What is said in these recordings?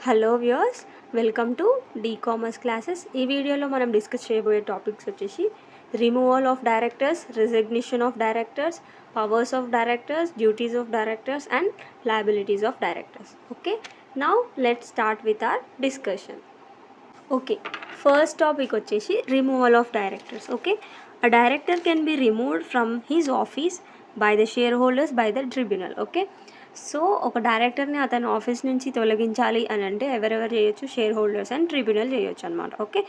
Hello viewers, welcome to the commerce classes. ఈ వీడియోలో మనం డిస్కస్ చేయబోయే టాపిక్స్ వచ్చేసి removal of directors, resignation of directors, powers of directors, duties of directors and liabilities of directors. Okay, now let's start with our discussion. Okay, first topic వచ్చేసి removal of directors. Okay, a director can be removed from his office by the shareholders by the tribunal. Okay, so ఒక డైరెక్టర్ని అతని office నుంచి తొలగించాలి అని అంటే ఎవరెవరు చేయొచ్చు? షేర్ హోల్డర్స్ అండ్ ట్రిబ్యునల్ చేయొచ్చు అనమాట. ఓకే,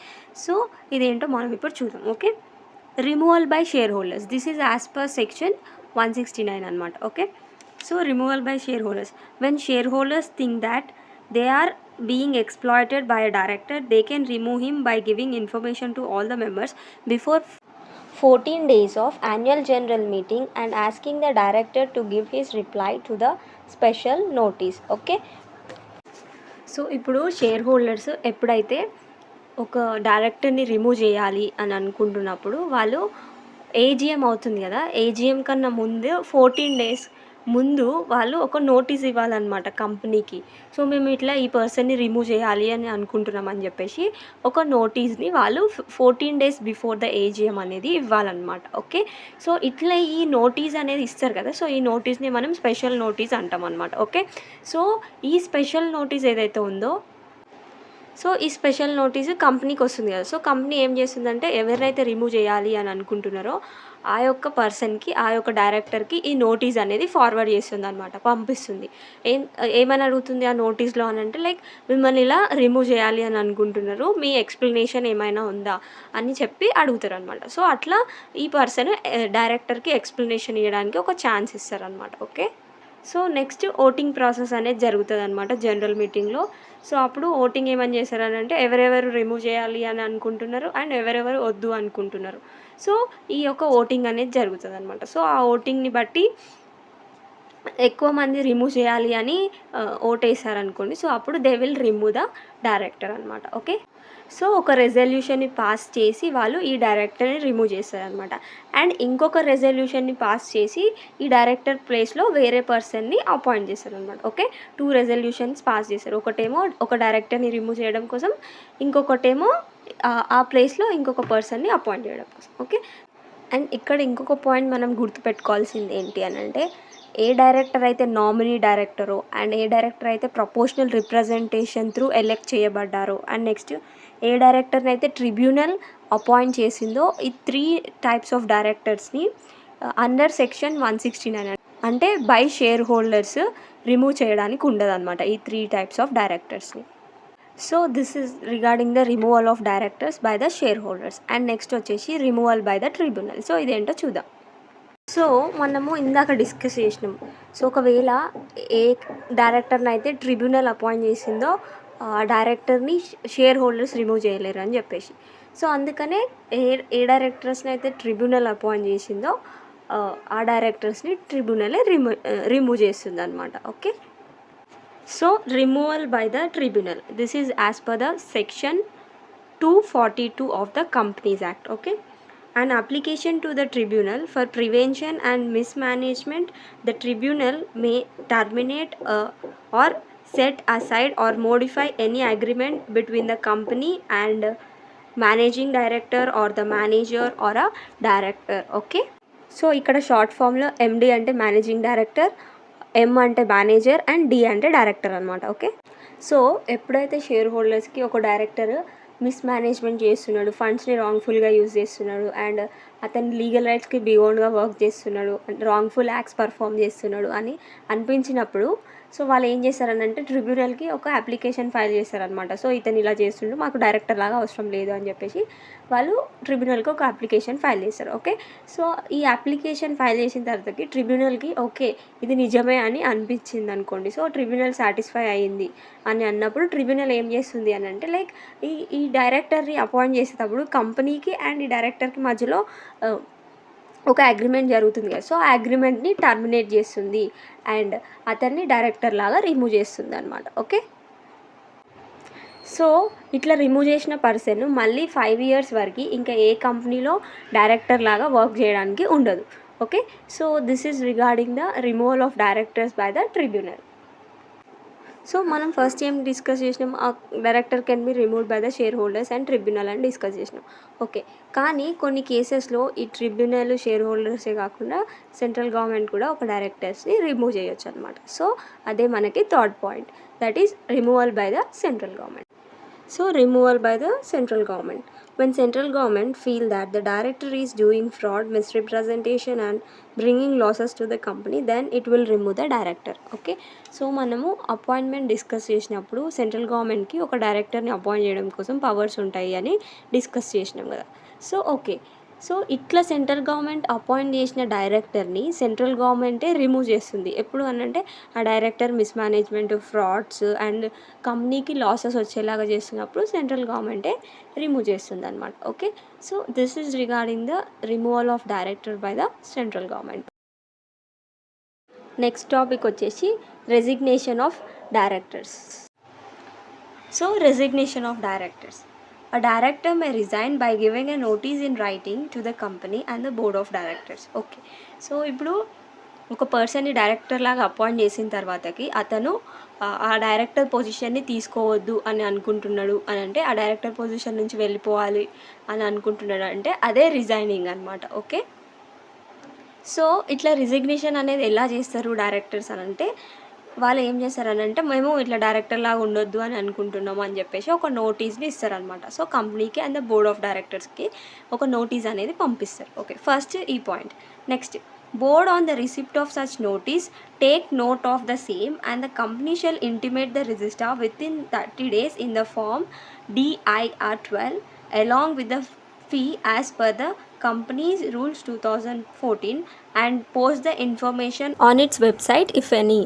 సో ఇదేంటో మనం ఇప్పుడు చూద్దాం. Okay, removal by share holders, this is as per section 169 అనమాట. Okay, so removal by share holders, when share holders think that they are being exploited by a director, they can remove him by giving information to all the members before 14 days of annual general meeting and asking the director to give his reply to the special notice. Okay, so ఇప్పుడు share holders ఎప్పుడైతే ఒక డైరెక్టర్ని remove చేయాలి అని అనుకుంటున్నప్పుడు వాళ్ళు AGM అవుతుంది కదా, ఏజిఎం కన్నా ముందు 14 days ముందు వాళ్ళు ఒక నోటీస్ ఇవ్వాలన్నమాట కంపెనీకి. సో మేము ఇట్లా ఈ పర్సన్ని రిమూవ్ చేయాలి అని అనుకుంటున్నాం అని చెప్పేసి ఒక నోటీస్ని వాళ్ళు 14 days బిఫోర్ ద ఏజిఎం అనేది ఇవ్వాలన్నమాట. ఓకే, సో ఇట్లా ఈ నోటీస్ అనేది ఇస్తారు కదా, సో ఈ నోటీస్ని మనం స్పెషల్ నోటీస్ అంటాం అనమాట. ఓకే, సో ఈ స్పెషల్ నోటీస్ ఏదైతే ఉందో, సో ఈ స్పెషల్ నోటీసు కంపెనీకి వస్తుంది కదా, సో కంపెనీ ఏం చేస్తుందంటే ఎవరినైతే రిమూవ్ చేయాలి అని అనుకుంటున్నారో ఆ యొక్క పర్సన్కి, ఆ యొక్క డైరెక్టర్కి ఈ నోటీస్ అనేది ఫార్వర్డ్ చేస్తుంది అనమాట, పంపిస్తుంది. ఏమని అడుగుతుంది ఆ నోటీస్లో అని అంటే, లైక్ మిమ్మల్ని ఇలా రిమూవ్ చేయాలి అని అనుకుంటున్నారు, మీ ఎక్స్ప్లెనేషన్ ఏమైనా ఉందా అని చెప్పి అడుగుతారు అనమాట. సో అట్లా ఈ పర్సన్ డైరెక్టర్కి ఎక్స్ప్లెనేషన్ ఇవ్వడానికి ఒక ఛాన్స్ ఇస్తారనమాట. Okay, so next voting process అనేది జరుగుతుంది అనమాట జనరల్ మీటింగ్లో. సో అప్పుడు ఓటింగ్ ఏమని చేశారనంటే ఎవరెవరు రిమూవ్ చేయాలి అని అనుకుంటున్నారు అండ్ ఎవరెవరు వద్దు అనుకుంటున్నారు, సో ఈ యొక్క ఓటింగ్ అనేది జరుగుతుంది అనమాట. సో ఆ ఓటింగ్ని బట్టి ఎక్కువ మంది రిమూవ్ చేయాలి అని ఓటేసారనుకోండి, సో అప్పుడు they will remove the director అనమాట. ఓకే, సో ఒక రెజల్యూషన్ని పాస్ చేసి వాళ్ళు ఈ డైరెక్టర్ని రిమూవ్ చేస్తారనమాట. అండ్ ఇంకొక రెజల్యూషన్ని పాస్ చేసి ఈ డైరెక్టర్ ప్లేస్లో వేరే పర్సన్ని అపాయింట్ చేస్తారనమాట. ఓకే, 2 రెజల్యూషన్స్ పాస్ చేస్తారు. ఒకటేమో ఒక డైరెక్టర్ని రిమూవ్ చేయడం కోసం, ఇంకొకటేమో ఆ ప్లేస్లో ఇంకొక పర్సన్ని అపాయింట్ చేయడం కోసం. ఓకే, అండ్ ఇక్కడ ఇంకొక పాయింట్ మనం గుర్తుపెట్టుకోవాల్సింది ఏంటి అని అంటే, ఏ డైరెక్టర్ అయితే నామినీ డైరెక్టరో అండ్ ఏ డైరెక్టర్ అయితే ప్రపోర్షనల్ రిప్రజెంటేషన్ త్రూ ఎలెక్ట్ చేయబడ్డారో అండ్ నెక్స్ట్ ఏ డైరెక్టర్ని అయితే ట్రిబ్యునల్ అపాయింట్ చేసిందో, ఈ 3 types ఆఫ్ డైరెక్టర్స్ని అండర్ సెక్షన్ 169 అంటే బై షేర్ హోల్డర్స్ రిమూవ్ చేయడానికి ఉండదు అనమాట, ఈ 3 types ఆఫ్ డైరెక్టర్స్ని. So this is regarding the removal of directors by the shareholders. And next వచ్చేసి removal by the tribunal. So ఇదేంటో చూద్దాం. సో మనము ఇందాక డిస్కస్ చేసినాం, సో ఒకవేళ ఏ డైరెక్టర్ని అయితే ట్రిబ్యునల్ అపాయింట్ చేసిందో ఆ డైరెక్టర్ని షేర్ హోల్డర్స్ రిమూవ్ చేయలేరు అని చెప్పేసి, సో అందుకనే ఏ డైరెక్టర్స్ని అయితే ట్రిబ్యునల్ అపాయింట్ చేసిందో ఆ డైరెక్టర్స్ని ట్రిబ్యునలే రిమూవ్ చేస్తుంది అనమాట. Okay, so removal by the tribunal, this is as per the section 242 of the companies act. Okay, an application to the tribunal for prevention and mismanagement, the tribunal may terminate or set aside or modify any agreement between the company and managing director or the manager or a director. Okay, so ఇక్కడ short ఫామ్లో MD అంటే managing director, M అంటే manager and D అంటే director అనమాట. Okay, so ఎప్పుడైతే share హోల్డర్స్కి ఒక director mismanagement చేస్తున్నాడు, ఫండ్స్ని రాంగ్ఫుల్గా use చేస్తున్నాడు అండ్ అతని లీగల్ రైట్స్కి బియాండ్గా వర్క్ చేస్తున్నాడు అండ్ రాంగ్ఫుల్ యాక్ట్స్ పర్ఫామ్ చేస్తున్నాడు అని అనిపించినప్పుడు, సో వాళ్ళు ఏం చేస్తారనంటే ట్రిబ్యునల్కి ఒక అప్లికేషన్ ఫైల్ చేస్తారనమాట. సో ఇతను ఇలా చేస్తుండు, మాకు డైరెక్టర్ లాగా అవసరం లేదు అని చెప్పేసి వాళ్ళు ట్రిబ్యునల్కి ఒక అప్లికేషన్ ఫైల్ చేస్తారు. ఓకే, సో ఈ అప్లికేషన్ ఫైల్ చేసిన తర్వాతకి ట్రిబ్యునల్కి ఓకే ఇది నిజమే అని అనిపించింది అనుకోండి, సో ట్రిబ్యునల్ సాటిస్ఫై అయ్యింది అని అన్నప్పుడు ట్రిబ్యునల్ ఏం చేస్తుంది అని అంటే, లైక్ ఈ డైరెక్టర్ని అపాయింట్ చేసేటప్పుడు కంపెనీకి అండ్ ఈ డైరెక్టర్కి మధ్యలో ఒక అగ్రిమెంట్ జరుగుతుంది కదా, సో ఆ అగ్రిమెంట్ని టర్మినేట్ చేస్తుంది అండ్ అతన్ని డైరెక్టర్ లాగా రిమూవ్ చేస్తుంది అనమాట. ఓకే, సో ఇట్లా రిమూవ్ చేసిన పర్సన్ మళ్ళీ 5 years వరకు ఇంకా ఏ కంపెనీలో డైరెక్టర్ లాగా వర్క్ చేయడానికి ఉండదు. Okay, so this is regarding the removal of directors by the tribunal. So మనం ఫస్ట్ ఏం డిస్కస్ చేసినాం, ఆ director can be removed by the shareholders and tribunal అని డిస్కస్ చేసినాం. ఓకే, కానీ కొన్ని కేసెస్లో ఈ ట్రిబ్యునల్ షేర్ హోల్డర్సే కాకుండా సెంట్రల్ గవర్నమెంట్ కూడా ఒక డైరెక్టర్స్ని రిమూవ్ చేయొచ్చు అనమాట. సో అదే మనకి third point, that is removal by the central government. So removal by the central government. When central government feel that the director is doing fraud, misrepresentation and bringing losses to the company, then it will remove the director. Okay, so మనము appointment discuss చేసినప్పుడు central గవర్నమెంట్కి ఒక డైరెక్టర్ని appoint చేయడం కోసం powers ఉంటాయి అని discuss చేసినాం కదా. సో ఓకే, సో ఇట్లా సెంట్రల్ గవర్నమెంట్ అపాయింట్ చేసిన డైరెక్టర్ని సెంట్రల్ గవర్నమెంటే రిమూవ్ చేస్తుంది. ఎప్పుడు అనంటే ఆ డైరెక్టర్ మిస్మేనేజ్మెంట్, ఫ్రాడ్స్ అండ్ కంపెనీకి లాసెస్ వచ్చేలాగా చేస్తున్నప్పుడు సెంట్రల్ గవర్నమెంటే రిమూవ్ చేస్తుంది అనమాట. Okay, so this is regarding the removal of director by the central government. Next topic వచ్చేసి resignation of directors. So resignation of directors. A director may resign by giving a notice in writing to the company and the board of directors. Okay, so ఇప్పుడు ఒక పర్సన్ని director లాగా appoint చేసిన తర్వాతకి అతను ఆ director పొజిషన్ని తీసుకోవద్దు అని అనుకుంటున్నాడు అని అంటే, ఆ డైరెక్టర్ పొజిషన్ నుంచి వెళ్ళిపోవాలి అని అనుకుంటున్నాడు అంటే అదే రిజైనింగ్ అనమాట. ఓకే, సో ఇట్లా రిజిగ్నేషన్ అనేది ఎలా చేస్తారు డైరెక్టర్స్ అని అంటే, వాళ్ళు ఏం చేస్తారనంటే, మేము ఇట్లా డైరెక్టర్ లాగా ఉండొద్దు అని అనుకుంటున్నాము అని చెప్పేసి ఒక నోటీస్ని ఇస్తారనమాట. సో కంపెనీకి అండ్ ద బోర్డ్ ఆఫ్ డైరెక్టర్స్కి ఒక నోటీస్ అనేది పంపిస్తారు. ఓకే, ఫస్ట్ ఈ point. Next, board on the receipt of such notice take note of the same and the company shall intimate the registrar within 30 days in the form DIR 12 along with the fee as per the company's rules 2014 and post the information on its website if any.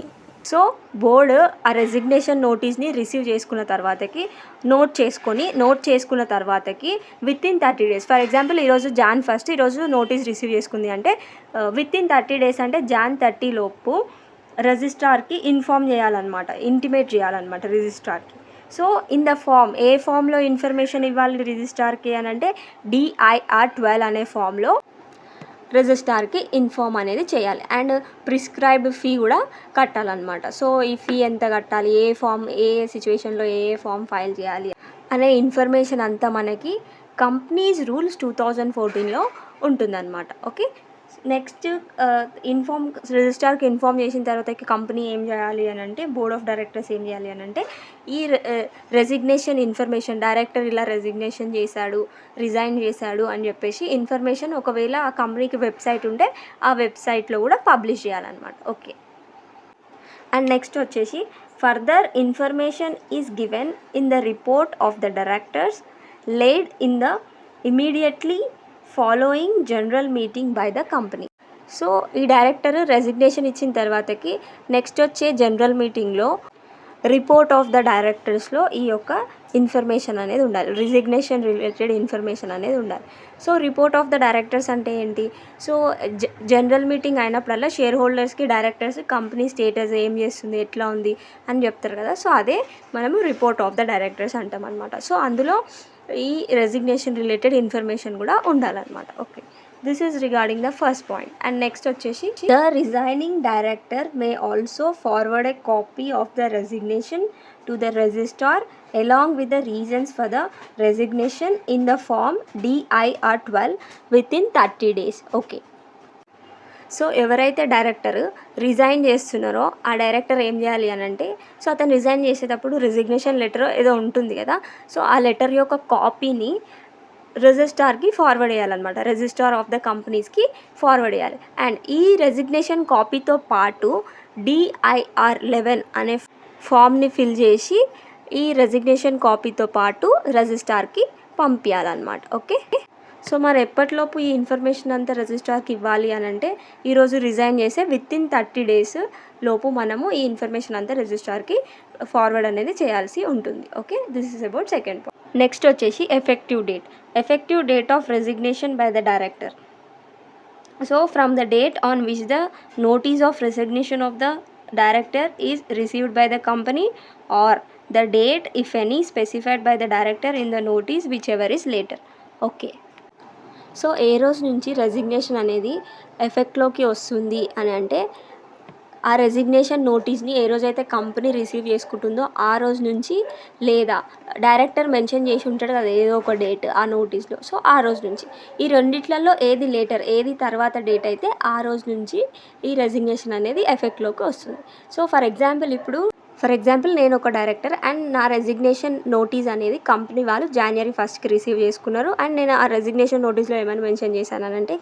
So board ఆ resignation నోటీస్ని receive చేసుకున్న తర్వాతకి note చేసుకున్న తర్వాతకి with in 30 days, for example ఈరోజు Jan 1 ఈరోజు notice receive చేసుకుంది అంటే with in 30 days అంటే Jan 30 లోపు రిజిస్ట్రార్కి ఇన్ఫామ్ చేయాలన్నమాట, ఇంటిమేట్ చేయాలన్నమాట రిజిస్ట్రార్కి. సో ఇన్ ద ఫామ్, ఏ ఫామ్లో ఇన్ఫర్మేషన్ ఇవ్వాలి రిజిస్ట్రార్కి అని అంటే DIR 12 అనే ఫామ్లో రిజిస్ట్రార్కి ఇన్ఫామ్ అనేది చేయాలి. అండ్ ప్రిస్క్రైబ్డ్ ఫీ కూడా కట్టాలన్నమాట. సో ఈ ఫీ ఎంత కట్టాలి, ఏ ఫామ్, ఏ సిచ్యువేషన్లో ఏ ఫామ్ ఫైల్ చేయాలి అనే ఇన్ఫర్మేషన్ అంతా మనకి కంపెనీస్ రూల్స్ 2014లో ఉంటుందన్నమాట. ఓకే, నెక్స్ట్ రిజిస్ట్రార్కి ఇన్ఫామ్ చేసిన తర్వాత కంపెనీ ఏం చేయాలి అని అంటే, బోర్డ్ ఆఫ్ డైరెక్టర్స్ ఏం చేయాలి అని అంటే, ఈ రెసిగ్నేషన్ ఇన్ఫర్మేషన్, డైరెక్టర్ ఇలా రెసిగ్నేషన్ చేశాడు, రిజైన్ చేశాడు అని చెప్పేసి ఇన్ఫర్మేషన్ ఒకవేళ ఆ కంపెనీకి వెబ్సైట్ ఉంటే ఆ వెబ్సైట్లో కూడా పబ్లిష్ చేయాలన్నమాట. ఓకే, అండ్ నెక్స్ట్ వచ్చేసి further information is given in the report of the directors laid in the immediately following general meeting by the company. So ఈ డైరెక్టర్ రెసిగ్నేషన్ ఇచ్చిన తర్వాతకి నెక్స్ట్ వచ్చే జనరల్ మీటింగ్లో రిపోర్ట్ ఆఫ్ ద డైరెక్టర్స్లో ఈ యొక్క information అనేది ఉండాలి, రిజిగ్నేషన్ రిలేటెడ్ ఇన్ఫర్మేషన్ అనేది ఉండాలి. So report of the directors అంటే ఏంటి, సో జనరల్ మీటింగ్ అయినప్పుడల్లా షేర్ హోల్డర్స్కి డైరెక్టర్స్ కంపెనీ స్టేటస్ ఏం చేస్తుంది, ఎట్లా ఉంది అని చెప్తారు కదా. సో అదే మనము రిపోర్ట్ ఆఫ్ ద డైరెక్టర్స్ అంటాం అనమాట. సో అందులో ఈ రెసిగ్నేషన్ రిలేటెడ్ ఇన్ఫర్మేషన్ కూడా ఉండాలన్నమాట. Okay, this is regarding the first point. And next వచ్చేసి the resigning director may also forward a copy of the resignation to the registrar along with the reasons for the resignation in the form DIR 12 within 30 days. Okay, so ఎవరైతే director resign చేస్తున్నారో ఆ director ఏం చేయాలి అని అంటే, so అతను resign చేసేటప్పుడు resignation letter ఏదో ఉంటుంది కదా, సో ఆ లెటర్ యొక్క కాపీని రిజిస్ట్రార్కి ఫార్వర్డ్ చేయాలన్నమాట, రిజిస్ట్రార్ ఆఫ్ ద కంపెనీస్కి ఫార్వర్డ్ చేయాలి. అండ్ ఈ రెసిగ్నేషన్ కాపీతో పాటు DIR 11 అనే ఫామ్ని ఫిల్ చేసి ఈ రెసిగ్నేషన్ కాపీతో పాటు రిజిస్ట్రార్కి పంపించాలన్నమాట. ఓకే, సో మరి ఎప్పటిలోపు ఈ ఇన్ఫర్మేషన్ అంతా రిజిస్ట్రార్కి ఇవ్వాలి అని అంటే, ఈరోజు రిజైన్ చేసే విత్ ఇన్ 30 days లోపు మనము ఈ ఇన్ఫర్మేషన్ అంతా రిజిస్ట్రార్కి ఫార్వర్డ్ అనేది చేయాల్సి ఉంటుంది. Okay, this is about second point. Next వచ్చేసి effective date of resignation by the director. So from the date on which the notice of resignation of the director is received by the company or the date if any specified by the director in the notice whichever is later. Okay, so ఏ రోజు నుంచి resignation అనేది ఎఫెక్ట్లోకి వస్తుంది అని అంటే, ఆ resignation నోటీస్ని ఏ రోజైతే company receive చేసుకుంటుందో ఆ రోజు నుంచి, లేదా డైరెక్టర్ మెన్షన్ చేసి ఉంటాడు కదా ఏదో ఒక డేట్ ఆ నోటీస్లో, సో ఆ రోజు నుంచి. ఈ రెండిట్లలో ఏది లేటర్, ఏది తర్వాత డేట్ అయితే ఆ రోజు నుంచి ఈ రెసిగ్నేషన్ అనేది ఎఫెక్ట్లోకి వస్తుంది. సో ఫర్ ఎగ్జాంపుల్ నేను ఒక డైరెక్టర్ అండ్ నా రెసిగ్నేషన్ నోటీస్ అనేది కంపెనీ వాళ్ళు January 1st రిసీవ్ చేసుకున్నారు. అండ్ నేను ఆ రెసిగ్నేషన్ నోటీస్లో ఏమైనా మెన్షన్ చేశానంటే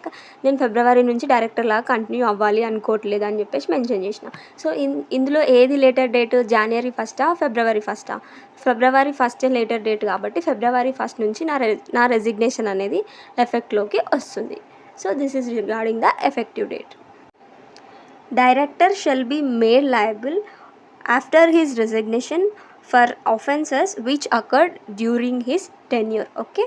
నేను ఫిబ్రవరి నుంచి డైరెక్టర్ లాగా కంటిన్యూ అవ్వాలి అనుకోవట్లేదు అని చెప్పేసి మెన్షన్ చేసిన. సో ఇందులో ఏది later date, January 1st February 1st? February 1st later date కాబట్టి February 1st నుంచి నా రెసిగ్నేషన్ అనేది ఎఫెక్ట్లోకి వస్తుంది. So this is regarding the effective date. Director shall be made liable after his resignation for offences which occurred during his tenure. Okay,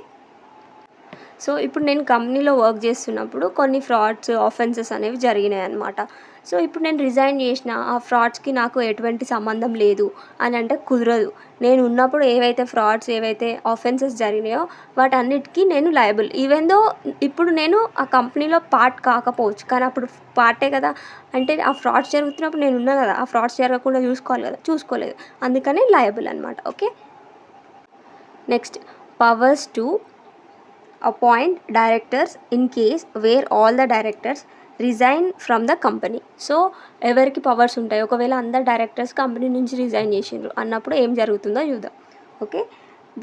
so ఇప్పుడు నేను కంపెనీలో work చేస్తున్నప్పుడు కొన్ని ఫ్రాడ్స్, ఆఫెన్సెస్ అనేవి జరిగినాయి అనమాట. సో ఇప్పుడు నేను రిజైన్ చేసిన, ఆ ఫ్రాడ్స్కి నాకు ఎటువంటి సంబంధం లేదు అని అంటే కుదరదు. నేను ఉన్నప్పుడు ఏవైతే ఫ్రాడ్స్, ఏవైతే ఆఫెన్సెస్ జరిగినాయో వాటన్నిటికీ నేను లయబుల్. ఈవెన్ దో ఇప్పుడు నేను ఆ కంపెనీలో పార్ట్ కాకపోవచ్చు, కానీ అప్పుడు పార్టే కదా. అంటే ఆ ఫ్రాడ్స్ జరుగుతున్నప్పుడు నేను ఉన్నా కదా, ఆ ఫ్రాడ్స్ జరగకుండా చూసుకోవాలి కదా, చూసుకోలేదు, అందుకని లయబుల్ అనమాట. Okay, next powers to appoint directors in case where all the directors resign from the company. So ఎవరికి పవర్స్ ఉంటాయి, ఒకవేళ అందరు డైరెక్టర్స్ కంపెనీ నుంచి రిజైన్ చేసిండ్రు అన్నప్పుడు ఏం జరుగుతుందో చూద్దాం. Okay,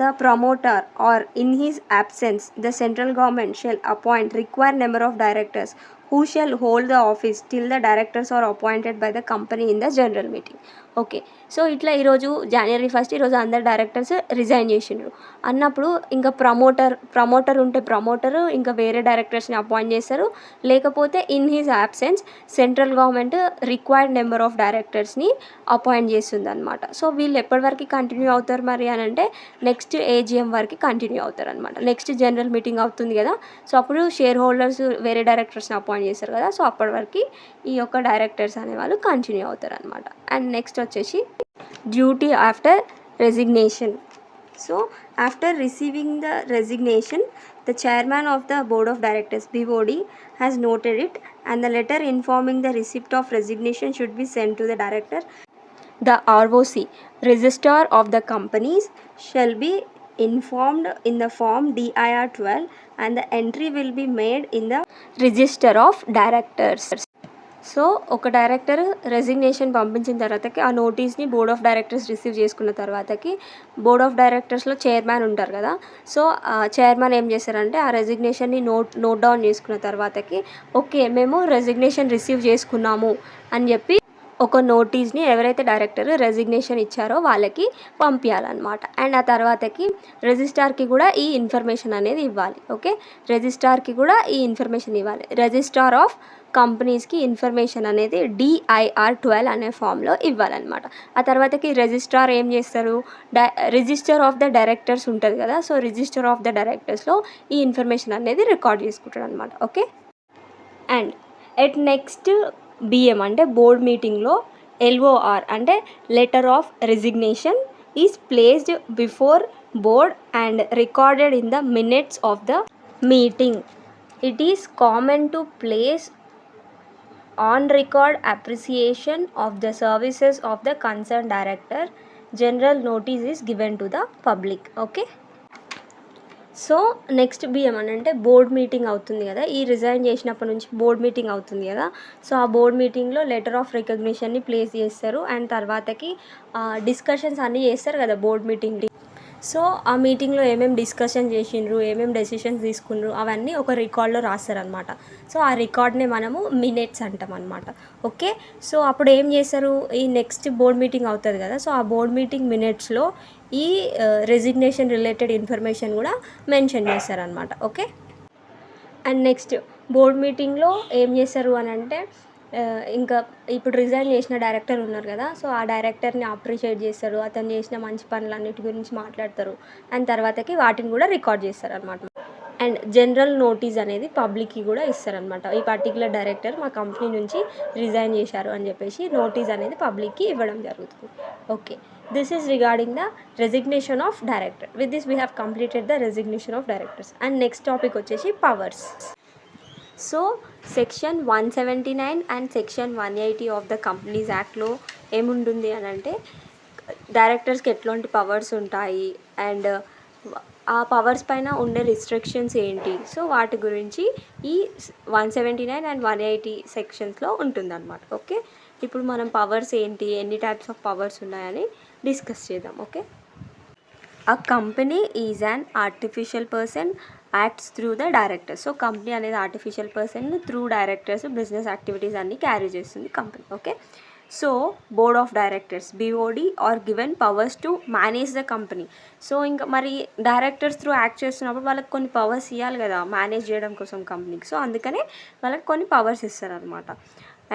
the promoter or in his absence the central government shall appoint required number of directors who shall hold the office till the directors are appointed by the company in the general meeting. Okay, so ఇట్లా ఈరోజు January 1st ఈరోజు అందరు directors resign చేసిండ్రు అన్నప్పుడు ఇంకా promoter ఉంటే promoter ఇంకా వేరే డైరెక్టర్స్ని అపాయింట్ చేస్తారు. లేకపోతే in his absence central government required number of డైరెక్టర్స్ని అపాయింట్ చేస్తుంది అనమాట. సో వీళ్ళు ఎప్పటి వరకు కంటిన్యూ అవుతారు మరి అని అంటే నెక్స్ట్ AGM వరకు కంటిన్యూ అవుతారు అనమాట. నెక్స్ట్ జనరల్ మీటింగ్ అవుతుంది కదా, సో అప్పుడు షేర్ హోల్డర్స్ వేరే డైరెక్టర్స్ని అపాయింట్ చేస్తారు కదా, సో అప్పటి వరకు ఈ యొక్క డైరెక్టర్స్ అనేవాళ్ళు కంటిన్యూ అవుతారు అనమాట. అండ్ నెక్స్ట్ వచ్చేసి duty after resignation. So after receiving the resignation the chairman of the board of directors BOD has noted it and the letter informing the receipt of resignation should be sent to the director. The ROC, registrar of the companies, shall be informed in the form DIR 12 and the entry will be made in the register of directors. So ఒక director resignation పంపించిన తర్వాతకి ఆ నోటీస్ని board of directors receive చేసుకున్న తర్వాతకి board of డైరెక్టర్స్లో chairman ఉంటారు కదా, so ఆ చైర్మన్ ఏం చేస్తారంటే ఆ రెసిగ్నేషన్ని నోట్ డౌన్ చేసుకున్న తర్వాతకి ఓకే మేము రెసిగ్నేషన్ రిసీవ్ చేసుకున్నాము అని చెప్పి ఒక నోటీస్ని ఎవరైతే డైరెక్టర్ రెసిగ్నేషన్ ఇచ్చారో వాళ్ళకి పంపించాలన్నమాట. అండ్ ఆ తర్వాతకి రిజిస్ట్రార్కి కూడా ఈ ఇన్ఫర్మేషన్ అనేది ఇవ్వాలి. ఓకే, రిజిస్ట్రార్కి కూడా ఈ ఇన్ఫర్మేషన్ ఇవ్వాలి. రిజిస్ట్రార్ ఆఫ్ కంపెనీస్కి ఇన్ఫర్మేషన్ అనేది DIR 12 అనే ఫామ్లో ఇవ్వాలన్నమాట. ఆ తర్వాతకి రిజిస్ట్రార్ ఏం చేస్తారు, రిజిస్టర్ ఆఫ్ ద డైరెక్టర్స్ ఉంటుంది కదా, సో రిజిస్టర్ ఆఫ్ ద డైరెక్టర్స్లో ఈ ఇన్ఫర్మేషన్ అనేది రికార్డ్ చేసుకుంటాడు అనమాట. Okay, and at next BM అంటే బోర్డ్ మీటింగ్లో LOR అంటే letter of resignation is placed before board and recorded in the minutes of the meeting. It is common to place on record appreciation of the services of the concerned director. General notice is given to the public. Okay, so next BM అని అంటే board meeting అవుతుంది కదా, ఈ resign చేసినప్పటి నుంచి board meeting అవుతుంది కదా, so ఆ బోర్డ్ మీటింగ్లో లెటర్ ఆఫ్ రికగ్నిషన్ని ప్లేస్ చేస్తారు. అండ్ తర్వాతకి డిస్కషన్స్ అన్నీ చేస్తారు కదా బోర్డ్ మీటింగ్. సో ఆ మీటింగ్లో ఏమేమి డిస్కషన్ చేసిండ్రు, ఏమేమి డెసిషన్స్ తీసుకుండ్రు అవన్నీ ఒక రికార్డ్లో రాస్తారనమాట. సో ఆ రికార్డ్నే మనము మినిట్స్ అంటాం అనమాట. ఓకే, సో అప్పుడు ఏం చేస్తారు, ఈ నెక్స్ట్ బోర్డ్ మీటింగ్ అవుతుంది కదా, సో ఆ బోర్డ్ మీటింగ్ మినిట్స్లో ఈ రెసిగ్నేషన్ రిలేటెడ్ ఇన్ఫర్మేషన్ కూడా మెన్షన్ చేస్తారనమాట. ఓకే, అండ్ నెక్స్ట్ బోర్డ్ మీటింగ్లో ఏం చేస్తారు అని అంటే ఇంకా ఇప్పుడు రిజైన్ చేసిన డైరెక్టర్ ఉన్నారు కదా, సో ఆ డైరెక్టర్ని అప్రిషియేట్ చేస్తారు, అతను చేసిన మంచి పనులన్నిటి గురించి మాట్లాడతారు. అండ్ తర్వాతకి వాటిని కూడా రికార్డ్ చేస్తారు అనమాట. అండ్ జనరల్ నోటీస్ అనేది పబ్లిక్కి కూడా ఇస్తారనమాట. ఈ పర్టికులర్ డైరెక్టర్ మా కంపెనీ నుంచి రిజైన్ చేశారు అని చెప్పేసి నోటీస్ అనేది పబ్లిక్కి ఇవ్వడం జరుగుతుంది. Okay, this is regarding the resignation of director. With this we have completed the resignation of directors. And next topic వచ్చేసి powers. So section 179 and section 180 of the companies యాక్ట్లో ఏముంటుంది అని అంటే డైరెక్టర్స్కి ఎట్లాంటి పవర్స్ ఉంటాయి అండ్ ఆ పవర్స్ పైన ఉండే రిస్ట్రిక్షన్స్ ఏంటి, సో వాటి గురించి ఈ 179 అండ్ 180 సెక్షన్స్లో ఉంటుందన్నమాట. ఓకే, ఇప్పుడు మనం పవర్స్ ఏంటి, ఎన్ని టైప్స్ ఆఫ్ పవర్స్ ఉన్నాయని డిస్కస్ చేద్దాం. Okay, a company is an artificial person acts through the directors. So company అనేది artificial person through directors business activities అన్నీ క్యారీ చేస్తుంది company. Okay, so board of directors BOD are given powers to manage the company. So ఇంకా మరి directors through act చేస్తున్నప్పుడు వాళ్ళకి కొన్ని powers ఇవ్వాలి కదా మేనేజ్ చేయడం కోసం కంపెనీకి. సో అందుకనే వాళ్ళకి కొన్ని పవర్స్ ఇస్తారనమాట.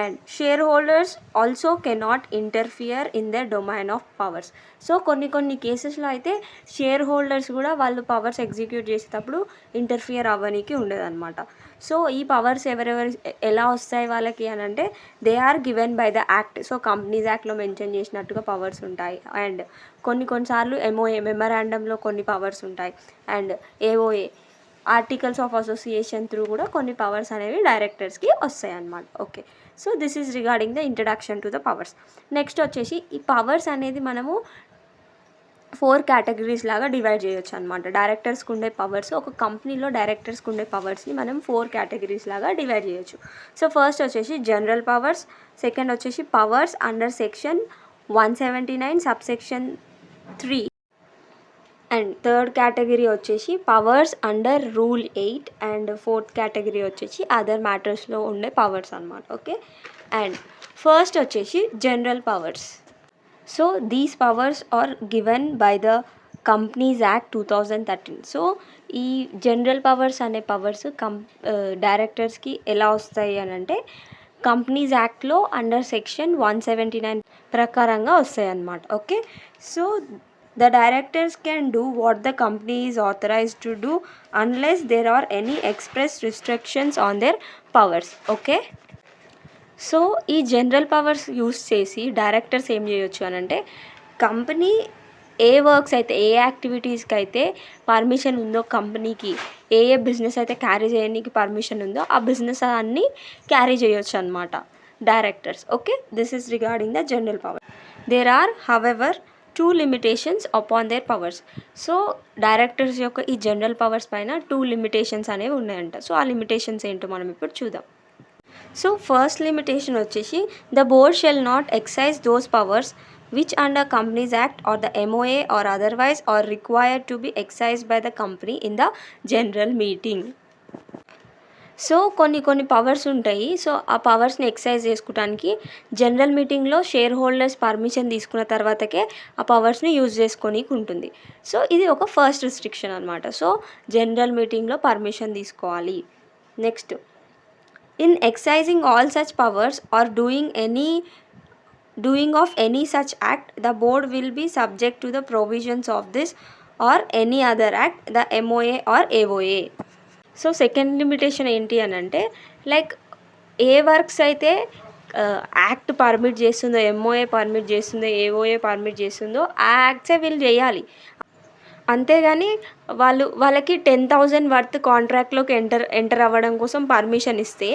And share holders also cannot interfere in the domain of powers. So కొన్ని కేసెస్లో అయితే షేర్ హోల్డర్స్ కూడా వాళ్ళు పవర్స్ ఎగ్జిక్యూట్ చేసేటప్పుడు ఇంటర్ఫియర్ అవ్వడానికి ఉండదన్నమాట. సో ఈ పవర్స్ ఎవరెవరు ఎలా వస్తాయి వాళ్ళకి అని అంటే they are given by the act. So companies యాక్ట్లో మెన్షన్ చేసినట్టుగా పవర్స్ ఉంటాయి. అండ్ కొన్నిసార్లు ఎంఓఏ మెమరాండంలో కొన్ని పవర్స్ ఉంటాయి. And AOA articles of association through కూడా కొన్ని పవర్స్ అనేవి డైరెక్టర్స్కి వస్తాయి అన్నమాట. Okay, so this is regarding the introduction to the powers. Next వచ్చేసి ఈ పవర్స్ అనేది మనము 4 కేటగిరీస్ లాగా డివైడ్ చేయొచ్చు అనమాట. డైరెక్టర్స్కి ఉండే పవర్స్, ఒక కంపెనీలో డైరెక్టర్స్కి ఉండే పవర్స్ని మనం 4 కేటగిరీస్ లాగా డివైడ్ చేయొచ్చు. సో ఫస్ట్ వచ్చేసి జనరల్ పవర్స్, సెకండ్ వచ్చేసి powers under section 179 subsection 3, and third category వచ్చేసి powers under rule 8, and fourth category వచ్చేసి అదర్ మ్యాటర్స్లో ఉండే పవర్స్ అనమాట. ఓకే, అండ్ ఫస్ట్ వచ్చేసి general powers. So these powers are given by the companies act 2013. So ఈ general powers అనే powers డైరెక్టర్స్కి ఎలా వస్తాయి అని అంటే కంపెనీస్ యాక్ట్లో అండర్ సెక్షన్ 179 ప్రకారంగా వస్తాయి అన్నమాట. Okay, so the directors can do what the company is authorized to do unless there are any express restrictions on their powers. Okay, so ఈ జనరల్ పవర్స్ యూస్ చేసి డైరెక్టర్స్ ఏం చేయొచ్చు అని అంటే కంపెనీ ఏ works అయితే ఏ యాక్టివిటీస్కి అయితే పర్మిషన్ ఉందో కంపెనీకి ఏ బిజినెస్ అయితే క్యారీ చేయడానికి పర్మిషన్ ఉందో ఆ బిజినెస్ అన్నీ క్యారీ చేయొచ్చు అనమాట directors. Okay, this is regarding the general power. There are however 2 limitations upon their powers. So directors యొక్క ఈ జనరల్ పవర్స్ పైన 2 లిమిటేషన్స్ అనేవి ఉన్నాయంట. సో ఆ లిమిటేషన్స్ ఏంటో మనం ఇప్పుడు చూద్దాం. సో ఫస్ట్ లిమిటేషన్ వచ్చేసి the board shall not exercise those powers which under companies act or the MOA or otherwise are required to be exercised by the company in the general meeting. So కొన్ని powers ఉంటాయి. So ఆ పవర్స్ని exercise చేసుకోవడానికి general మీటింగ్లో shareholders permission తీసుకున్న తర్వాతకే ఆ పవర్స్ని use చేసుకోనికి ఉంటుంది. సో ఇది ఒక ఫస్ట్ రిస్ట్రిక్షన్ అనమాట. సో జనరల్ మీటింగ్లో పర్మిషన్ తీసుకోవాలి. Next, in exercising all such powers or doing of any such act the board will be subject to the provisions of this or any other act the MOA or AOA. So second limitation ఏంటి అని అంటే like ఏ works అయితే act permit చేస్తుందో, MOA permit చేస్తుందో, AOA permit చేస్తుందో ఆ యాక్ట్సే వీళ్ళు చేయాలి. అంతేగాని వాళ్ళకి 10,000 వర్త్ కాంట్రాక్ట్లోకి ఎంటర్ అవ్వడం కోసం పర్మిషన్ ఇస్తే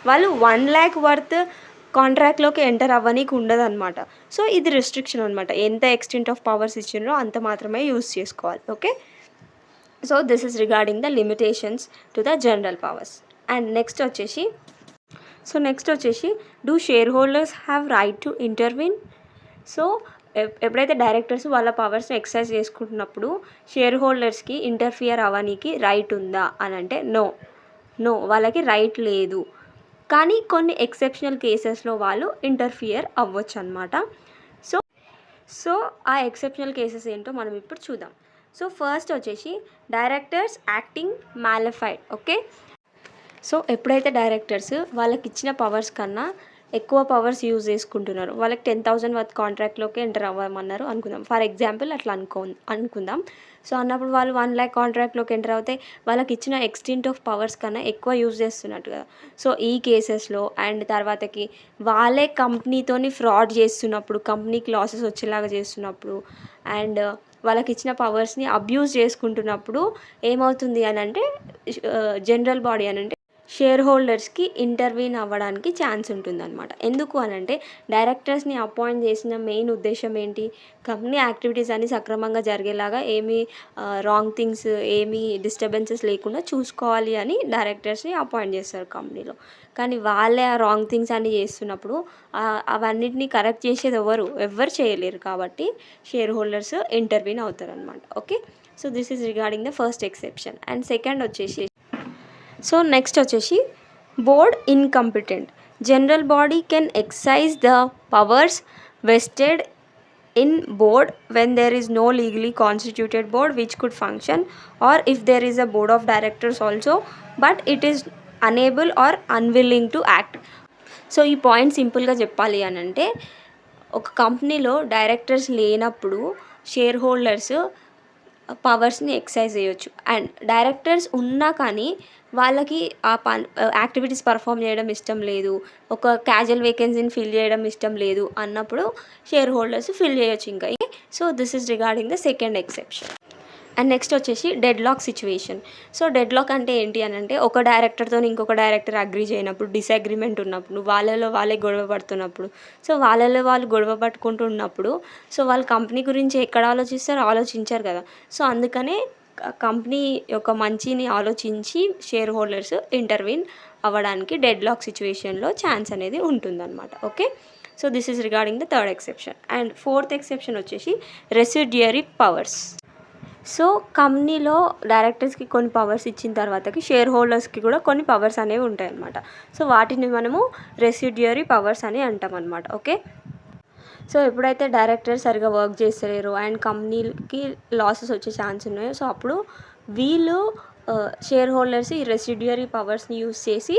వాళ్ళు 1 lakh వర్త్ కాంట్రాక్ట్లోకి ఎంటర్ అవ్వనీకి ఉండదు అనమాట. సో ఇది రిస్ట్రిక్షన్ అనమాట. ఎంత ఎక్స్టెంట్ ఆఫ్ పవర్స్ ఇచ్చినారో అంత మాత్రమే యూస్ చేసుకోవాలి. Okay, so this is regarding the limitations to the general powers. And next వచ్చేసి do shareholders have right to intervene. So ఎప్పుడైతే డైరెక్టర్స్ వాళ్ళ పవర్స్ని ఎక్సర్సైజ్ చేసుకుంటున్నప్పుడు షేర్ హోల్డర్స్కి ఇంటర్ఫియర్ అవ్వడానికి రైట్ ఉందా అని అంటే నో వాళ్ళకి రైట్ లేదు. కానీ కొన్ని ఎక్సెప్షనల్ కేసెస్లో వాళ్ళు ఇంటర్ఫియర్ అవ్వచ్చు అనమాట. సో ఆ ఎక్సెప్షనల్ కేసెస్ ఏంటో మనం ఇప్పుడు చూద్దాం. సో ఫస్ట్ వచ్చేసి directors acting mala fide. Okay, so ఎప్పుడైతే డైరెక్టర్స్ వాళ్ళకి ఇచ్చిన పవర్స్ కన్నా ఎక్కువ పవర్స్ యూజ్ చేసుకుంటున్నారు, వాళ్ళకి 10,000 వర్త్ కాంట్రాక్ట్లోకి ఎంటర్ అవ్వమన్నారు అనుకుందాం. ఫర్ ఎగ్జాంపుల్ అట్లా అనుకుందాం. సో అన్నప్పుడు వాళ్ళు 1 lakh కాంట్రాక్ట్లోకి ఎంటర్ అవుతే వాళ్ళకి ఇచ్చిన ఎక్స్టెంట్ ఆఫ్ పవర్స్ కన్నా ఎక్కువ యూజ్ చేస్తున్నట్టు కదా. సో ఈ కేసెస్లో అండ్ తర్వాతకి వాళ్ళే కంపెనీతోని ఫ్రాడ్ చేస్తున్నప్పుడు, కంపెనీకి లాసెస్ వచ్చేలాగా చేస్తున్నప్పుడు అండ్ వాళ్ళకి ఇచ్చిన పవర్స్ని అబ్యూజ్ చేసుకుంటున్నప్పుడు ఏమవుతుంది అని అంటే జనరల్ బాడీ అని అంటే షేర్ హోల్డర్స్కి ఇంటర్వ్యూన్ అవ్వడానికి ఛాన్స్ ఉంటుందన్నమాట. ఎందుకు అనంటే డైరెక్టర్స్ని అపాయింట్ చేసిన మెయిన్ ఉద్దేశం ఏంటి, కంపెనీ యాక్టివిటీస్ అన్ని సక్రమంగా జరిగేలాగా ఏమీ రాంగ్ థింగ్స్ ఏమీ డిస్టర్బెన్సెస్ లేకుండా చూసుకోవాలి అని డైరెక్టర్స్ని అపాయింట్ చేస్తారు కంపెనీలో. కానీ వాళ్ళే ఆ రాంగ్ థింగ్స్ అన్నీ చేస్తున్నప్పుడు అవన్నిటిని కరెక్ట్ చేసేది ఎవ్వరు చేయలేరు. కాబట్టి షేర్ హోల్డర్స్ ఇంటర్వ్యూన్ అవుతారనమాట. Okay, so this is regarding the first exception. And second వచ్చేసి, సో నెక్స్ట్ వచ్చేసి board incompetent. General body can exercise the powers vested in board when there is no legally constituted board which could function, or if there is a board of directors also but it is unable or unwilling to act. So ఈ point సింపుల్గా చెప్పాలి అని అంటే, ఒక కంపెనీలో directors లేనప్పుడు share holders పవర్స్ని excise చేయొచ్చు. And directors ఉన్నా కానీ వాళ్ళకి ఆ యాక్టివిటీస్ పర్ఫామ్ చేయడం ఇష్టం లేదు, ఒక క్యాజువల్ వేకెన్సీని ఫిల్ చేయడం ఇష్టం లేదు అన్నప్పుడు షేర్ హోల్డర్స్ ఫిల్ చేయొచ్చు ఇంకా. So this is regarding the second exception. And next వచ్చేసి deadlock situation. So deadlock అంటే ఏంటి అని అంటే, ఒక డైరెక్టర్తో ఇంకొక డైరెక్టర్ అగ్రీ చేయనప్పుడు, డిసగ్రిమెంట్ ఉన్నప్పుడు, వాళ్ళలో వాళ్ళే గొడవ పడుతున్నప్పుడు, సో వాళ్ళలో వాళ్ళు గొడవ పట్టుకుంటూ ఉన్నప్పుడు, సో వాళ్ళ కంపెనీ గురించి ఎక్కడ ఆలోచించారు కదా. సో అందుకనే కంపెనీ యొక్క మంచిని ఆలోచించి షేర్ హోల్డర్స్ ఇంటర్వ్యూన్ అవ్వడానికి డెడ్ లాక్ సిచ్యువేషన్లో ఛాన్స్ అనేది ఉంటుందన్నమాట. Okay, so this is regarding the third exception. And fourth exception వచ్చేసి రెసిడ్యుయరీ పవర్స్. సో కంపెనీలో డైరెక్టర్స్కి కొన్ని పవర్స్ ఇచ్చిన తర్వాతకి షేర్ హోల్డర్స్కి కూడా కొన్ని పవర్స్ అనేవి ఉంటాయన్నమాట. సో వాటిని మనము రెసిడ్యుయరీ పవర్స్ అని అంటాం అనమాట. ఓకే, సో ఎప్పుడైతే డైరెక్టర్ సరిగా వర్క్ చేస్తలేరు అండ్ కంపెనీకి లాసెస్ వచ్చే ఛాన్స్ ఉన్నాయో, సో అప్పుడు వీళ్ళు షేర్ హోల్డర్స్ ఈ రెసిడ్యుయరీ పవర్స్ని యూస్ చేసి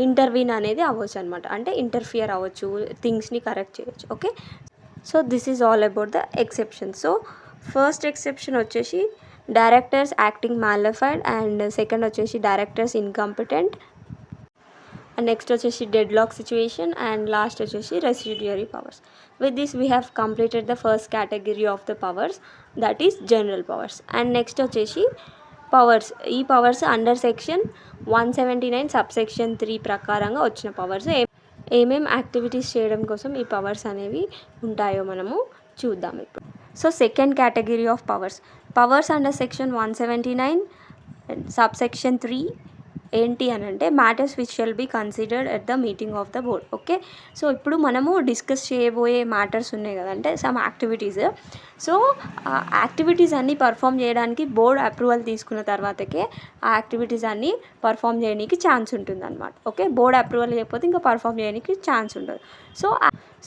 ఇంటర్వ్యూన్ అనేది అవ్వచ్చు అనమాట. అంటే ఇంటర్ఫియర్ అవ్వచ్చు, థింగ్స్ని కరెక్ట్ చేయొచ్చు. Okay, so this is all about the exception. So first exception వచ్చేసి directors acting mala fide, and second వచ్చేసి డైరెక్టర్స్ ఇన్కంపిటెంట్, అండ్ నెక్స్ట్ వచ్చేసి deadlock situation, and last వచ్చేసి residuary powers. With this we have completed the first category of the powers, that is general powers. And next వచ్చేసి powers. ఈ powers under section 179 subsection 3 ప్రకారంగా వచ్చిన powers. ఏమేమి activities చేయడం కోసం ఈ powers అనేవి ఉంటాయో మనము చూద్దాం ఇప్పుడు. So second category of powers under section 179 subsection 3 ఏంటి అని అంటే, matters which shall be considered at the meeting of the board. Okay, so ఇప్పుడు మనము డిస్కస్ చేయబోయే మ్యాటర్స్ ఉన్నాయి కదంటే సమ్ యాక్టివిటీస్. సో ఆ యాక్టివిటీస్ అన్నీ పర్ఫామ్ చేయడానికి బోర్డ్ అప్రూవల్ తీసుకున్న తర్వాతకే ఆ యాక్టివిటీస్ అన్నీ పర్ఫామ్ చేయడానికి ఛాన్స్ ఉంటుందన్నమాట. ఓకే, బోర్డ్ అప్రూవల్ లేకపోతే ఇంకా పర్ఫామ్ చేయడానికి ఛాన్స్ ఉండదు.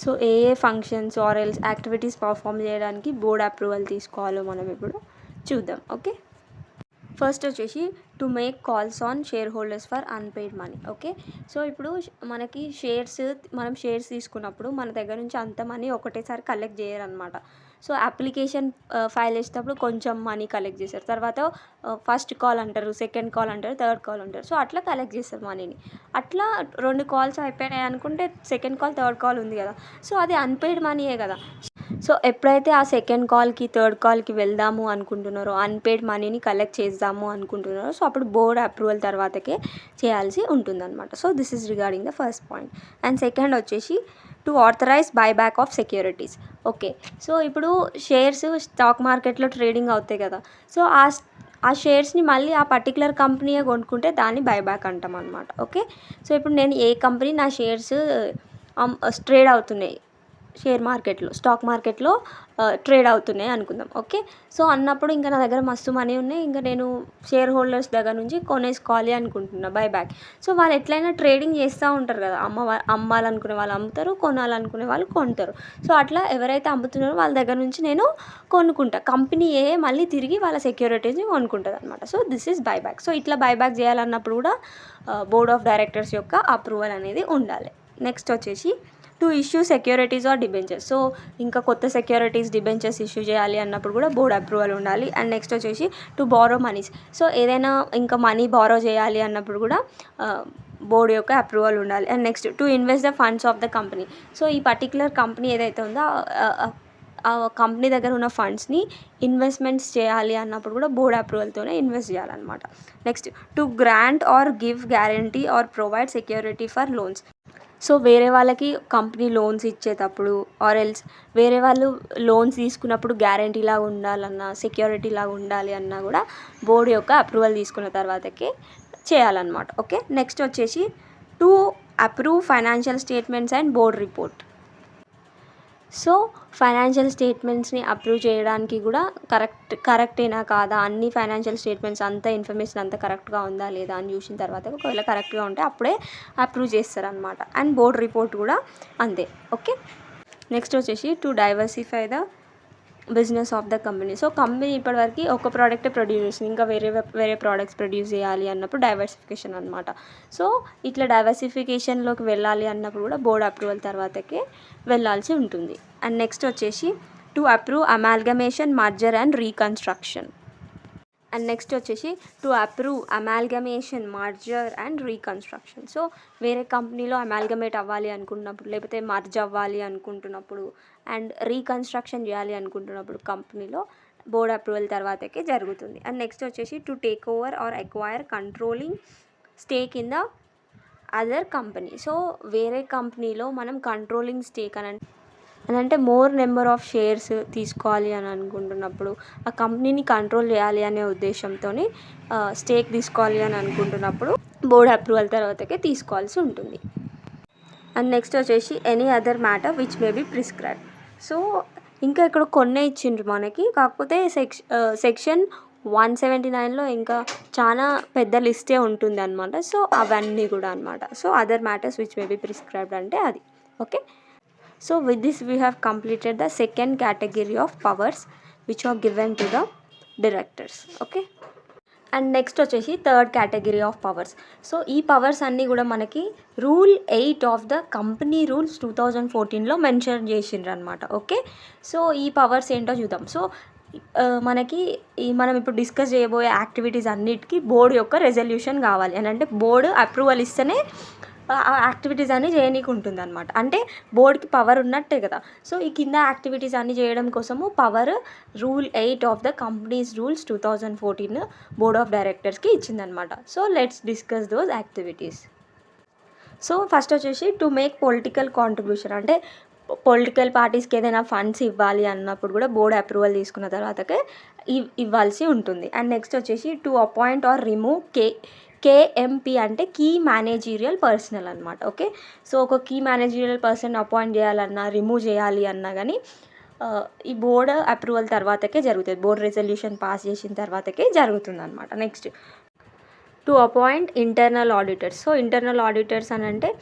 So A functions or else activities perform చేయడానికి బోర్డ్ అప్రూవల్ తీసుకోవాలో మనం ఇప్పుడు చూద్దాం. ఓకే, ఫస్ట్ వచ్చేసి to make calls on share holders for unpaid money. Okay, so ఇప్పుడు మనకి మనం షేర్స్ తీసుకున్నప్పుడు మన దగ్గర నుంచి అంత మనీ ఒకటేసారి కలెక్ట్ చేయరనమాట. సో అప్లికేషన్ ఫైల్ చేసేటప్పుడు కొంచెం మనీ కలెక్ట్ చేస్తారు, తర్వాత ఫస్ట్ కాల్ అంటారు, సెకండ్ కాల్ అంటారు, థర్డ్ కాల్ అంటారు. సో అట్లా కలెక్ట్ చేస్తారు మనీని. అట్లా 2 కాల్స్ అయిపోయినాయి అనుకుంటే సెకండ్ కాల్ థర్డ్ కాల్ ఉంది కదా, సో అది అన్పెయిడ్ మనీయే కదా. సో ఎప్పుడైతే ఆ సెకండ్ కాల్కి థర్డ్ కాల్కి వెళ్దాము అనుకుంటున్నారో, అన్పెయిడ్ మనీని కలెక్ట్ చేద్దాము అనుకుంటున్నారో, సో అప్పుడు బోర్డ్ అప్రూవల్ తర్వాతకే చేయాల్సి ఉంటుందన్నమాట. So this is regarding the first point. And second వచ్చేసి to authorize buyback of securities. Okay, so ఇప్పుడు షేర్స్ స్టాక్ మార్కెట్లో ట్రేడింగ్ అవుతాయి కదా, సో ఆ షేర్స్ని మళ్ళీ ఆ పర్టికులర్ కంపెనీయే కొనుక్కుంటే దాన్ని బైబ్యాక్ అంటాం అనమాట. ఓకే, సో ఇప్పుడు నేను ఏ కంపెనీ నా షేర్స్ ట్రేడ్ అవుతున్నాయి షేర్ మార్కెట్లో, స్టాక్ మార్కెట్లో ట్రేడ్ అవుతున్నాయి అనుకుందాం. ఓకే, సో అన్నప్పుడు ఇంకా నా దగ్గర మస్తు మనీ ఉన్నాయి, ఇంకా నేను షేర్ హోల్డర్స్ దగ్గర నుంచి కొనేసుకోవాలి అనుకుంటున్నా బైబ్యాక్. సో వాళ్ళు ఎట్లయినా ట్రేడింగ్ చేస్తూ ఉంటారు కదా, అమ్మాలనుకునే వాళ్ళు అమ్ముతారు, కొనాలనుకునే వాళ్ళు కొంటారు. సో అట్లా ఎవరైతే అమ్ముతున్నారో వాళ్ళ దగ్గర నుంచి నేను కొనుక్కుంటా, కంపెనీ మళ్ళీ తిరిగి వాళ్ళ సెక్యూరిటీస్ని కొనుక్కుంటుంది అనమాట. So this is buyback. So ఇట్లా బైబ్యాక్ చేయాలన్నప్పుడు కూడా బోర్డ్ ఆఫ్ డైరెక్టర్స్ యొక్క అప్రూవల్ అనేది ఉండాలి. నెక్స్ట్ వచ్చేసి to issue securities or debentures. So ఇంకా కొత్త సెక్యూరిటీస్ డిబెంచర్స్ ఇష్యూ చేయాలి అన్నప్పుడు కూడా బోర్డ్ అప్రూవల్ ఉండాలి. అండ్ నెక్స్ట్ వచ్చేసి టు బారో మనీస్. సో ఏదైనా ఇంకా మనీ బారో చేయాలి అన్నప్పుడు కూడా బోర్డు యొక్క అప్రూవల్ ఉండాలి. And next to invest the funds of the company. So ఈ పర్టికులర్ కంపెనీ ఏదైతే ఉందో ఆ కంపెనీ దగ్గర ఉన్న ఫండ్స్ని ఇన్వెస్ట్మెంట్స్ చేయాలి అన్నప్పుడు కూడా బోర్డ్ అప్రూవల్తోనే ఇన్వెస్ట్ చేయాలన్నమాట. Next to grant or give guarantee or provide security for loans. So వేరే వాళ్ళకి కంపెనీ లోన్స్ ఇచ్చేటప్పుడు ఆర్ ఎల్స్ వేరే వాళ్ళు లోన్స్ తీసుకున్నప్పుడు గ్యారంటీ లాగా ఉండాలన్నా సెక్యూరిటీ లాగా ఉండాలి అన్నా కూడా బోర్డు యొక్క అప్రూవల్ తీసుకున్న తర్వాతకే చేయాలన్నమాట. ఓకే, నెక్స్ట్ వచ్చేసి to approve financial statements and board report. So financial స్టేట్మెంట్స్ని అప్రూవ్ చేయడానికి కూడా కరెక్టేనా కాదా, అన్ని ఫైనాన్షియల్ స్టేట్మెంట్స్ అంతా ఇన్ఫర్మేషన్ అంతా కరెక్ట్గా ఉందా లేదా అని చూసిన తర్వాత ఒకవేళ కరెక్ట్గా ఉంటే అప్పుడే అప్రూవ్ చేస్తారనమాట. అండ్ బోర్డ్ రిపోర్ట్ కూడా అంతే. ఓకే, నెక్స్ట్ వచ్చేసి to diversify the business of the company. So company ఇప్పటివరకు ఒక ప్రోడక్టే ప్రొడ్యూస్ చేసింది, ఇంకా వేరే ప్రోడక్ట్స్ ప్రొడ్యూస్ చేయాలి అన్నప్పుడు డైవర్సిఫికేషన్ అనమాట. సో ఇట్లా డైవర్సిఫికేషన్లోకి వెళ్ళాలి అన్నప్పుడు కూడా బోర్డ్ అప్రూవల్ తర్వాతకే వెళ్ళాల్సి ఉంటుంది. అండ్ నెక్స్ట్ వచ్చేసి to approve amalgamation, merger and reconstruction. And next వచ్చేసి to approve amalgamation, merger and reconstruction. So వేరే కంపెనీలో అమాల్గమేట్ అవ్వాలి అనుకుంటున్నప్పుడు, లేకపోతే మర్జ్ అవ్వాలి అనుకుంటున్నప్పుడు, అండ్ రీకన్స్ట్రక్షన్ చేయాలి అనుకుంటున్నప్పుడు కంపెనీలో బోర్డ్ అప్రూవల్ తర్వాతకే జరుగుతుంది. అండ్ నెక్స్ట్ వచ్చేసి to take over or acquire controlling stake in the other company. So వేరే కంపెనీలో మనం కంట్రోలింగ్ స్టేక్ అని అంటే మోర్ నెంబర్ ఆఫ్ షేర్స్ తీసుకోవాలి అని అనుకుంటున్నప్పుడు, ఆ కంపెనీని కంట్రోల్ చేయాలి అనే ఉద్దేశంతో స్టేక్ తీసుకోవాలి అని అనుకుంటున్నప్పుడు బోర్డ్ అప్రూవల్ తర్వాతకే తీసుకోవాల్సి ఉంటుంది. అండ్ నెక్స్ట్ వచ్చేసి any other matter which may be prescribe. So ఇంకా ఇక్కడ కొన్నే ఇచ్చిండ్రు మనకి, కాకపోతే సెక్షన్ 179లో ఇంకా చాలా పెద్ద లిస్టే ఉంటుంది అనమాట. సో అవన్నీ కూడా అనమాట. So other matters which may be prescribed అంటే అది. Okay, so with this we have completed the second category of powers which are given to the directors. Okay, and next వచ్చేసి third category of powers. So ఈ powers అన్నీ కూడా మనకి rule 8 of the company rules 2014లో mention చేసిండ్రు అనమాట. Okay, so ఈ powers ఏంటో చూద్దాం. సో మనకి మనం ఇప్పుడు డిస్కస్ చేయబోయే యాక్టివిటీస్ అన్నిటికీ బోర్డు యొక్క రెజల్యూషన్ కావాలి అని అంటే బోర్డు అప్రూవల్ ఇస్తేనే ఆ యాక్టివిటీస్ అన్నీ చేయనీకి ఉంటుంది అనమాట. అంటే బోర్డుకి పవర్ ఉన్నట్టే కదా. సో ఈ కింద యాక్టివిటీస్ అన్నీ చేయడం కోసము power rule 8 of the companies rules 2014 board of డైరెక్టర్స్కి ఇచ్చిందనమాట. So let's discuss those activities. So first వచ్చేసి టు మేక్ పొలిటికల్ కాంట్రిబ్యూషన్, అంటే పొలిటికల్ పార్టీస్కి ఏదైనా ఫండ్స్ ఇవ్వాలి అన్నప్పుడు కూడా బోర్డు అప్రూవల్ తీసుకున్న తర్వాతకే ఇవ్వాల్సి ఉంటుంది. అండ్ నెక్స్ట్ వచ్చేసి to appoint or remove KMP అంటే కీ మేనేజీరియల్ పర్సనల్ అనమాట. ఓకే, సో ఒక కీ మేనేజీరియల్ పర్సన్ అపాయింట్ చేయాలన్నా రిమూవ్ చేయాలి అన్నా కానీ ఈ బోర్డు అప్రూవల్ తర్వాతకే జరుగుతుంది, బోర్డు రెజల్యూషన్ పాస్ చేసిన తర్వాతకే జరుగుతుంది అనమాట. Next to appoint internal auditors. So internal auditors అని అంటే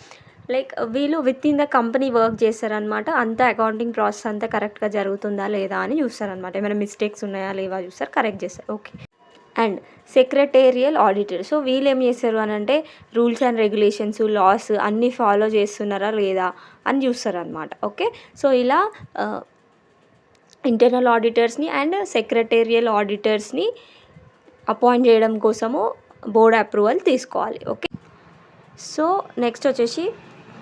లైక్ వీళ్ళు with in the company work చేస్తారనమాట. అంతా అకౌంటింగ్ ప్రాసెస్ అంతా కరెక్ట్గా జరుగుతుందా లేదా అని చూస్తారనమాట. ఏమైనా మిస్టేక్స్ ఉన్నాయా లేవా చూస్తారు, కరెక్ట్ చేస్తారు. Okay, and secretarial auditor. So వీళ్ళు ఏం చేస్తారు అని అంటే రూల్స్ అండ్ రెగ్యులేషన్స్, లాస్ అన్నీ ఫాలో చేస్తున్నారా లేదా అని చూస్తారు అనమాట. ఓకే, సో ఇలా ఇంటర్నల్ ఆడిటర్స్ని అండ్ సెక్రటేరియల్ ఆడిటర్స్ని అపాయింట్ చేయడం కోసము బోర్డ్ అప్రూవల్ తీసుకోవాలి. ఓకే, సో నెక్స్ట్ వచ్చేసి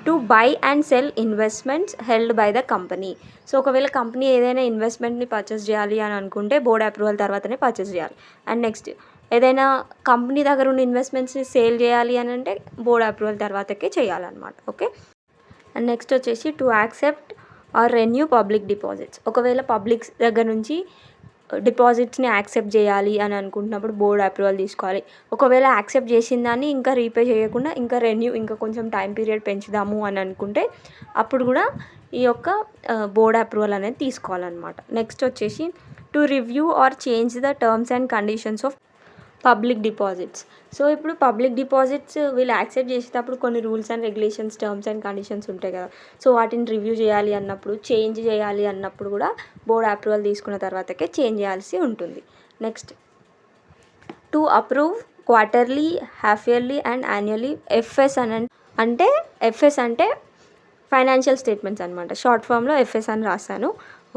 to buy and cell investments held by the company. So ఒకవేళ కంపెనీ ఏదైనా ఇన్వెస్ట్మెంట్ని పర్చేస్ చేయాలి అని అనుకుంటే బోర్డ్ అప్రూవల్ తర్వాతనే పర్చేస్ చేయాలి. అండ్ నెక్స్ట్ ఏదైనా కంపెనీ దగ్గర ఉన్న ఇన్వెస్ట్మెంట్స్ని సేల్ చేయాలి అని అంటే బోర్డ్ అప్రూవల్ తర్వాతకే చేయాలన్నమాట. ఓకే, అండ్ నెక్స్ట్ వచ్చేసి to accept or renew public deposits. ఒకవేళ పబ్లిక్ దగ్గర నుంచి డిపాజిట్స్ని యాక్సెప్ట్ చేయాలి అని అనుకుంటున్నప్పుడు బోర్డ్ అప్రూవల్ తీసుకోవాలి. ఒకవేళ యాక్సెప్ట్ చేసిన దాన్ని ఇంకా రీపే చేయకుండా ఇంకా రెన్యూ ఇంకా కొంచెం టైం పీరియడ్ పెంచుదాము అని అనుకుంటే అప్పుడు కూడా ఈ యొక్క బోర్డ్ అప్రూవల్ అనేది తీసుకోవాలన్నమాట. నెక్స్ట్ వచ్చేసి to review are change the terms and conditions of public deposits. So ఇప్పుడు పబ్లిక్ డిపాజిట్స్ వీళ్ళు యాక్సెప్ట్ చేసేటప్పుడు కొన్ని rules and regulations, terms and conditions ఉంటాయి కదా. సో వాటిని రివ్యూ చేయాలి అన్నప్పుడు, చేంజ్ చేయాలి అన్నప్పుడు కూడా బోర్డ్ అప్రూవల్ తీసుకున్న తర్వాతకే చేంజ్ చేయాల్సి ఉంటుంది. Next to approve quarterly, half yearly and annually FS అంటే ఎఫ్ఎస్ అంటే ఫైనాన్షియల్ స్టేట్మెంట్స్ అనమాట. షార్ట్ ఫామ్లో ఎఫ్ఎస్ అని రాశాను.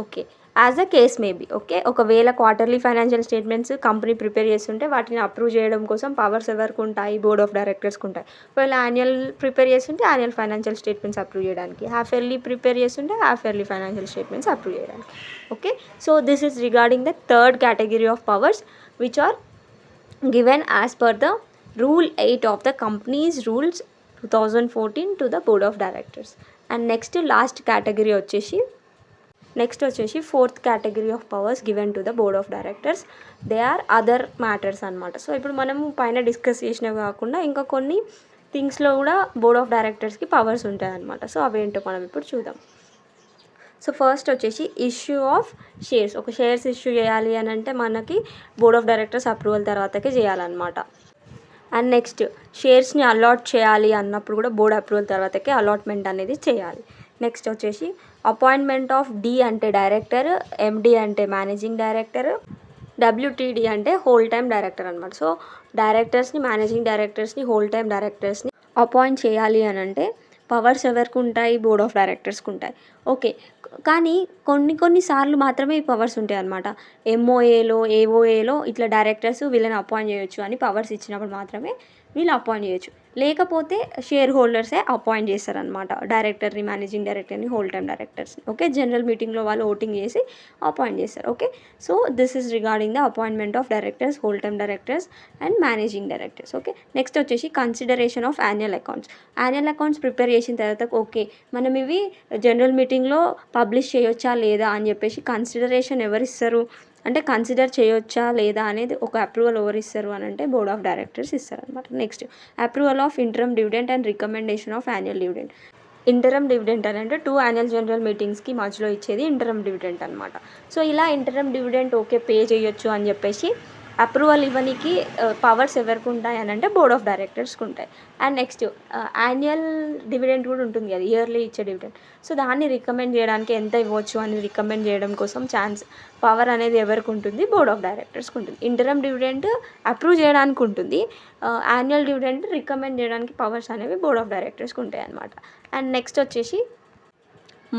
Okay, as a case maybe. Okay, ఒకవేళ quarterly financial statements company prepare చేస్తుంటే వాటిని అప్రూవ్ చేయడం కోసం పవర్స్ ఎవరికి ఉంటాయి? బోర్డ్ ఆఫ్ డైరెక్టర్స్కి ఉంటాయి. ఒకవేళ యాన్యువల్ ప్రిపేర్ చేస్తుంటే యాన్యువల్ ఫైనాన్షియల్ స్టేట్మెంట్స్ అప్రూవ్ చేయడానికి, హాఫ్ ఇయర్లీ ప్రిపేర్ చేస్తుంటే half yearly financial statements approve చేయడానికి. Okay, so this is regarding the third category of powers which are given as per the Rule 8 of the Companies Rules 2014 to the Board of Directors. And next last category వచ్చేసి fourth category of powers given to the board of directors. They are other matters అనమాట. So ఇప్పుడు మనం పైన discuss చేసినవి కాకుండా ఇంకా కొన్ని థింగ్స్లో కూడా బోర్డ్ ఆఫ్ డైరెక్టర్స్కి పవర్స్ ఉంటాయన్నమాట. సో అవేంటో మనం ఇప్పుడు చూద్దాం. సో ఫస్ట్ వచ్చేసి ఇష్యూ ఆఫ్ షేర్స్. ఒక షేర్స్ ఇష్యూ చేయాలి అని అంటే మనకి బోర్డ్ ఆఫ్ డైరెక్టర్స్ అప్రూవల్ తర్వాతకే చేయాలన్నమాట. అండ్ నెక్స్ట్ షేర్స్ని అలాట్ చేయాలి అన్నప్పుడు కూడా బోర్డ్ అప్రూవల్ తర్వాతకే అలాట్మెంట్ అనేది చేయాలి. నెక్స్ట్ వచ్చేసి అపాయింట్మెంట్ ఆఫ్ డి అంటే డైరెక్టర్, ఎండి అంటే మేనేజింగ్ డైరెక్టర్, డబ్ల్యూటీడీ అంటే హోల్ టైమ్ డైరెక్టర్ అనమాట. సో డైరెక్టర్స్ని, మేనేజింగ్ డైరెక్టర్స్ని, హోల్ టైమ్ డైరెక్టర్స్ని అపాయింట్ చేయాలి అని అంటే పవర్స్ ఎవరికి ఉంటాయి? బోర్డ్ ఆఫ్ డైరెక్టర్స్కి ఉంటాయి. ఓకే, కానీ కొన్నిసార్లు మాత్రమే ఈ పవర్స్ ఉంటాయి అన్నమాట. ఎంఓఏలో, ఏఓఏలో ఇట్లా డైరెక్టర్స్ వీళ్ళని అపాయింట్ చేయొచ్చు అని పవర్స్ ఇచ్చినప్పుడు మాత్రమే వీళ్ళు అపాయింట్ చేయొచ్చు. లేకపోతే షేర్ హోల్డర్సే అపాయింట్ చేస్తారనమాట డైరెక్టర్ని, మేనేజింగ్ డైరెక్టర్ని, హోల్ టైమ్ డైరెక్టర్స్ని. ఓకే, జనరల్ మీటింగ్లో వాళ్ళు ఓటింగ్ చేసి అపాయింట్ చేస్తారు. Okay, so this is regarding the appointment of directors, whole time directors and managing directors. Okay, next వచ్చేసి consideration of annual accounts. Annual accounts prepare చేసిన తర్వాత okay మనం ఇవి జనరల్ మీటింగ్లో పబ్లిష్ చేయొచ్చా లేదా అని చెప్పేసి కన్సిడరేషన్ ఎవరిస్తారు అంటే కన్సిడర్ చేయొచ్చా లేదా అనేది ఒక అప్రూవల్ ఎవరు ఇస్తారు అని అంటే బోర్డ్ ఆఫ్ డైరెక్టర్స్ ఇస్తారనమాట. Next approval of interim dividend and recommendation of annual dividend. Interim dividend అని అంటే 2 యాన్యువల్ జనరల్ మీటింగ్స్కి మధ్యలో ఇచ్చేది ఇంటరమ్ డివిడెంట్ అనమాట. సో ఇలా ఇంటరమ్ డివిడెంట్ ఓకే పే చేయొచ్చు అని చెప్పేసి అప్రూవల్ ఇవ్వడానికి పవర్స్ ఎవరికి ఉంటాయి అని అంటే బోర్డ్ ఆఫ్ డైరెక్టర్స్కి ఉంటాయి. అండ్ నెక్స్ట్ యాన్యువల్ డివిడెంట్ కూడా ఉంటుంది కదా, ఇయర్లీ ఇచ్చే డివిడెంట్. సో దాన్ని రికమెండ్ చేయడానికి ఎంత ఇవ్వచ్చు అని రికమెండ్ చేయడం కోసం పవర్ అనేది ఎవరికి ఉంటుంది? బోర్డ్ ఆఫ్ డైరెక్టర్స్కి ఉంటుంది. ఇంటరమ్ డివిడెంట్ అప్రూవ్ చేయడానికి ఉంటుంది, యాన్యువల్ డివిడెంట్ రికమెండ్ చేయడానికి పవర్స్ అనేవి బోర్డ్ ఆఫ్ డైరెక్టర్స్కి ఉంటాయి అన్నమాట. అండ్ నెక్స్ట్ వచ్చేసి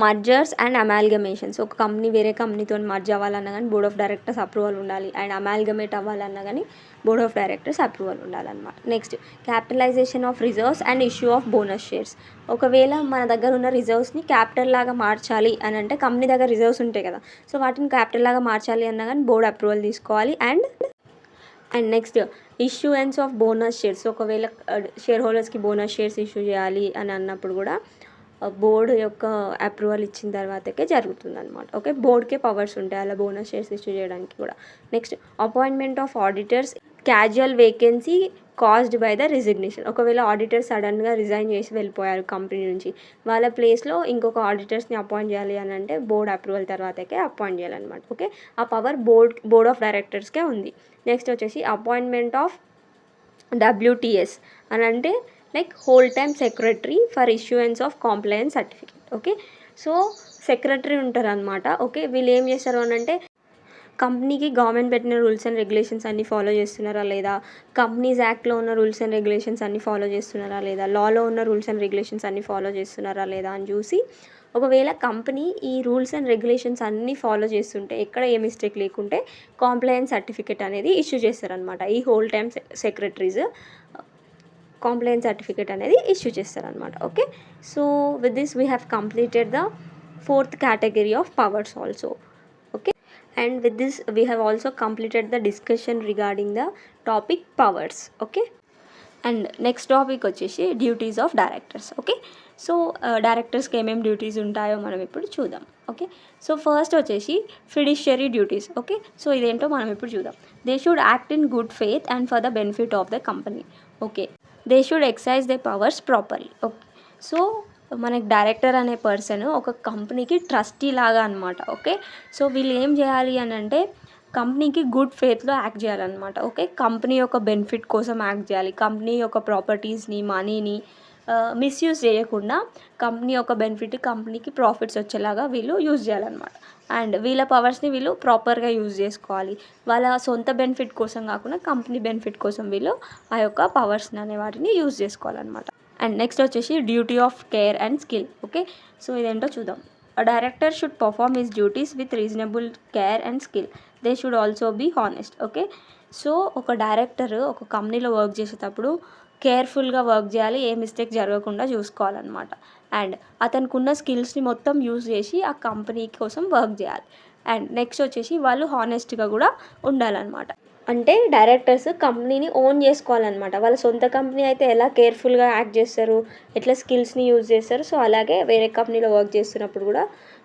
మర్జర్స్ అండ్ అమాల్గమేషన్స్. ఒక కంపెనీ వేరే కంపెనీతో మర్జ్ అవ్వాలన్నా కానీ బోర్డ్ ఆఫ్ డైరెక్టర్స్ అప్రూవల్ ఉండాలి. అండ్ అమాల్గమేట్ అవ్వాలన్నా కానీ బోర్డ్ ఆఫ్ డైరెక్టర్స్ అప్రూవల్ ఉండాలన్నమాట. Next capitalisation of reserves and issue of bonus shares. ఒకవేళ మన దగ్గర ఉన్న రిజర్వ్స్ని క్యాపిటల్ లాగా మార్చాలి అని అంటే కంపెనీ దగ్గర రిజర్వ్స్ ఉంటాయి కదా, సో వాటిని క్యాపిటల్ లాగా మార్చాలి అన్నా కానీ బోర్డ్ అప్రూవల్ తీసుకోవాలి. And next issuance of bonus shares. ఒకవేళ షేర్ హోల్డర్స్కి బోనస్ షేర్స్ ఇష్యూ చేయాలి అని అన్నప్పుడు కూడా బోర్డు యొక్క అప్రూవల్ ఇచ్చిన తర్వాతకే జరుగుతుంది అనమాట. ఓకే, బోర్డ్కే పవర్స్ ఉంటాయి అలా బోనస్ షేర్స్ ఇష్యూ చేయడానికి కూడా. Next appointment of auditors, casual vacancy caused by the resignation. ఒకవేళ ఆడిటర్స్ సడన్గా రిజైన్ చేసి వెళ్ళిపోయారు కంపెనీ నుంచి, వాళ్ళ ప్లేస్లో ఇంకొక ఆడిటర్స్ని అపాయింట్ చేయాలి అని అంటే బోర్డ్ అప్రూవల్ తర్వాతకే అపాయింట్ చేయాలన్నమాట. ఓకే, ఆ పవర్ బోర్డ్ ఆఫ్ డైరెక్టర్స్కే ఉంది. నెక్స్ట్ వచ్చేసి అపాయింట్మెంట్ ఆఫ్ డబ్ల్యూటీఎస్ అని అంటే like whole time secretary for issuance of compliance certificate. Okay, so secretary ఉంటారు అనమాట. ఓకే, వీళ్ళు ఏం చేస్తారు అని అంటే కంపెనీకి గవర్నమెంట్ పెట్టిన రూల్స్ అండ్ రెగ్యులేషన్స్ అన్నీ ఫాలో చేస్తున్నారా లేదా, కంపెనీస్ యాక్ట్లో ఉన్న రూల్స్ అండ్ రెగ్యులేషన్స్ అన్నీ ఫాలో చేస్తున్నారా లేదా, లాలో ఉన్న రూల్స్ అండ్ రెగ్యులేషన్స్ అన్నీ ఫాలో చేస్తున్నారా లేదా అని చూసి ఒకవేళ కంపెనీ ఈ రూల్స్ అండ్ రెగ్యులేషన్స్ అన్నీ ఫాలో చేస్తుంటే ఎక్కడ ఏ మిస్టేక్ లేకుంటే కాంప్లయన్స్ సర్టిఫికేట్ అనేది ఇష్యూ చేస్తారనమాట. ఈ whole time secretaries compliance certificate అనేది ఇష్యూ చేస్తారనమాట. Okay, so with this we have completed the 4th category of powers also. Okay, and with this we have also completed the discussion regarding the topic powers. Okay, and next topic వచ్చేసి duties of directors. Okay, so డైరెక్టర్స్కి ఏమేమి duties ఉంటాయో మనం ఇప్పుడు చూద్దాం. Okay, so first వచ్చేసి ఫిడ్యూషియరీ duties. Okay, so ఇదేంటో మనం ఇప్పుడు చూద్దాం. They should act in good faith and for the benefit of the company. Okay, they should exercise their powers properly. Okay, so మనకి డైరెక్టర్ అనే పర్సన్ ఒక కంపెనీకి ట్రస్టీ లాగా అనమాట. ఓకే, సో వీళ్ళు ఏం చేయాలి అని అంటే కంపెనీకి గుడ్ ఫెయిత్లో యాక్ట్ చేయాలన్నమాట. ఓకే, కంపెనీ యొక్క బెనిఫిట్ కోసం యాక్ట్ చేయాలి. కంపెనీ యొక్క ప్రాపర్టీస్ని, మనీని మిస్యూజ్ చేయకుండా కంపెనీ యొక్క బెనిఫిట్, కంపెనీకి ప్రాఫిట్స్ వచ్చేలాగా వీళ్ళు యూజ్ చేయాలన్నమాట. అండ్ వీళ్ళ పవర్స్ని వీళ్ళు ప్రాపర్గా యూజ్ చేసుకోవాలి. వాళ్ళ సొంత బెనిఫిట్ కోసం కాకుండా కంపెనీ బెనిఫిట్ కోసం వీళ్ళు ఆ యొక్క పవర్స్ని అనే వాటిని యూజ్ చేసుకోవాలన్నమాట. అండ్ నెక్స్ట్ వచ్చేసి duty of care and skill. Okay, so ఇదేంటో చూద్దాం. A director should perform his duties with reasonable care and skill. They should also be honest. Okay, so ఒక డైరెక్టర్ ఒక కంపెనీలో వర్క్ చేసేటప్పుడు కేర్ఫుల్గా వర్క్ చేయాలి, ఏ మిస్టేక్ జరగకుండా చూసుకోవాలన్నమాట. అండ్ అతనికి ఉన్న స్కిల్స్ని మొత్తం యూజ్ చేసి ఆ కంపెనీ కోసం వర్క్ చేయాలి. అండ్ నెక్స్ట్ వచ్చేసి వాళ్ళు హానెస్ట్గా కూడా ఉండాలన్నమాట. అంటే డైరెక్టర్స్ కంపెనీని ఓన్ చేసుకోవాలన్నమాట. వాళ్ళ సొంత కంపెనీ అయితే ఎలా కేర్ఫుల్గా యాక్ట్ చేస్తారు, ఎట్లా స్కిల్స్ని యూజ్ చేస్తారు, సో అలాగే వేరే కంపెనీలో వర్క్ చేస్తున్నప్పుడు కూడా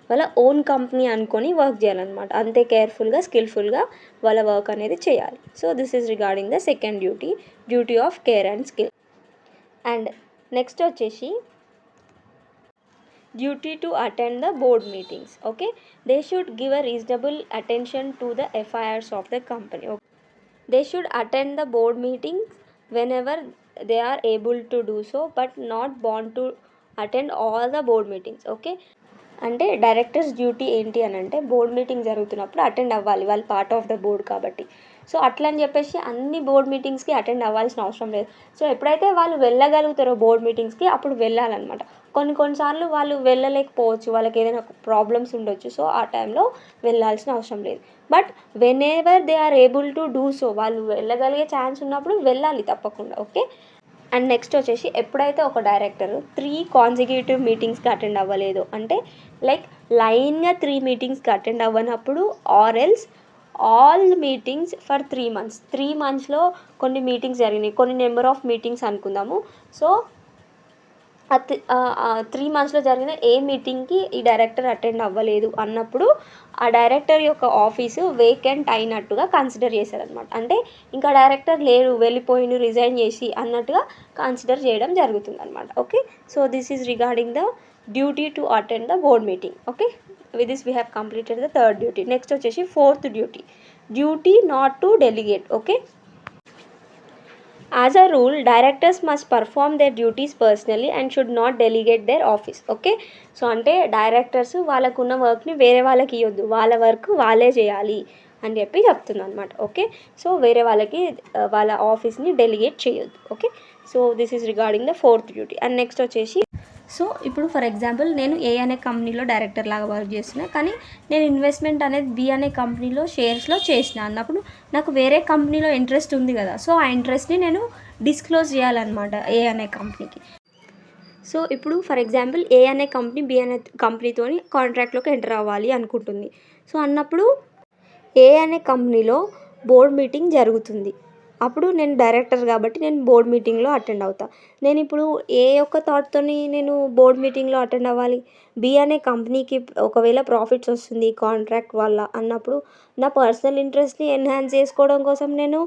వాళ్ళ ఓన్ కంపెనీ అనుకొని వర్క్ చేయాలన్నమాట. అంతే కేర్ఫుల్గా స్కిల్ఫుల్గా వాళ్ళ వర్క్ అనేది చేయాలి. So this is regarding the second duty of care and skill. And next వచ్చేసి duty to attend the board meetings. Okay, they should give a reasonable attention to the affairs of the company. They should attend the board meetings whenever they are able to do so, but not bound to attend all the board meetings. Okay, అంటే directors duty ఏంటి అని అంటే board meeting జరుగుతున్నప్పుడు attend అవ్వాలి, వాళ్ళు part of the board కాబట్టి. So అట్లా అని చెప్పేసి అన్ని బోర్డ్ మీటింగ్స్కి అటెండ్ అవ్వాల్సిన అవసరం లేదు. సో ఎప్పుడైతే వాళ్ళు వెళ్ళగలుగుతారో బోర్డ్ మీటింగ్స్కి అప్పుడు వెళ్ళాలన్నమాట. కొన్నిసార్లు వాళ్ళు వెళ్ళలేకపోవచ్చు, వాళ్ళకి ఏదైనా ప్రాబ్లమ్స్ ఉండొచ్చు, సో ఆ టైంలో వెళ్ళాల్సిన అవసరం లేదు. But whenever they are able to do so, వాళ్ళు వెళ్ళగలిగే ఛాన్స్ ఉన్నప్పుడు వెళ్ళాలి తప్పకుండా. ఓకే, అండ్ నెక్స్ట్ వచ్చేసి ఎప్పుడైతే ఒక డైరెక్టర్ 3 కాన్సిక్యూటివ్ మీటింగ్స్కి అటెండ్ అవ్వలేదు అంటే లైక్ లైన్గా 3 మీటింగ్స్కి అటెండ్ అవ్వనప్పుడు or else all meetings for 3 months. 3 monthsలో కొన్ని మీటింగ్స్ జరిగినాయి, కొన్ని నెంబర్ ఆఫ్ మీటింగ్స్ అనుకుందాము. సో 3 monthsలో జరిగిన ఏ మీటింగ్కి ఈ డైరెక్టర్ అటెండ్ అవ్వలేదు అన్నప్పుడు ఆ డైరెక్టర్ యొక్క ఆఫీసు వేకెంట్ అయినట్టుగా కన్సిడర్ చేశారనమాట. అంటే ఇంకా డైరెక్టర్ లేరు, వెళ్ళిపోయిండు, రిజైన్ చేసి అన్నట్టుగా కన్సిడర్ చేయడం జరుగుతుంది అనమాట. Okay, so this is regarding the duty to attend the board meeting. Okay, with this we have completed the third duty. Next వచ్చేసి fourth duty not to delegate. Okay, as a rule directors must perform their duties personally and should not delegate their office. Okay, so అంటే directors వాళ్ళకున్న వర్క్ని వేరే వాళ్ళకి ఇవ్వద్దు, వాళ్ళ work వాళ్ళే చేయాలి అని చెప్పి చెప్తుంది అనమాట. ఓకే, సో వేరే వాళ్ళకి వాళ్ళ ఆఫీస్ని డెలిగేట్ చేయొద్దు. Okay, so this is regarding the fourth duty. And next వచ్చేసి సో ఇప్పుడు ఫర్ ఎగ్జాంపుల్ నేను ఏ అనే కంపెనీలో డైరెక్టర్ లాగా వర్క్ చేస్తున్నా, కానీ నేను ఇన్వెస్ట్మెంట్ అనేది బి అనే కంపెనీలో షేర్స్లో చేసిన అన్నప్పుడు నాకు వేరే కంపెనీలో ఇంట్రెస్ట్ ఉంది కదా, సో ఆ ఇంట్రెస్ట్ని నేను డిస్క్లోజ్ చేయాలన్నమాట ఏ అనే కంపెనీకి. సో ఇప్పుడు ఫర్ ఎగ్జాంపుల్ ఏ అనే కంపెనీ బి అనే కంపెనీతో కాంట్రాక్ట్లోకి ఎంటర్ అవ్వాలి అనుకుంటుంది. సో అన్నప్పుడు ఏ అనే కంపెనీలో బోర్డ్ మీటింగ్ జరుగుతుంది. అప్పుడు నేను డైరెక్టర్ కాబట్టి నేను బోర్డ్ మీటింగ్లో అటెండ్ అవుతా. నేను ఇప్పుడు ఏ ఒక్క థాట్తోని నేను బోర్డ్ మీటింగ్లో అటెండ్ అవ్వాలి, బి అనే కంపెనీకి ఒకవేళ ప్రాఫిట్స్ వస్తుంది కాంట్రాక్ట్ వల్ల అన్నప్పుడు నా పర్సనల్ ఇంట్రెస్ట్ని ఎన్హాన్స్ చేసుకోవడం కోసం నేను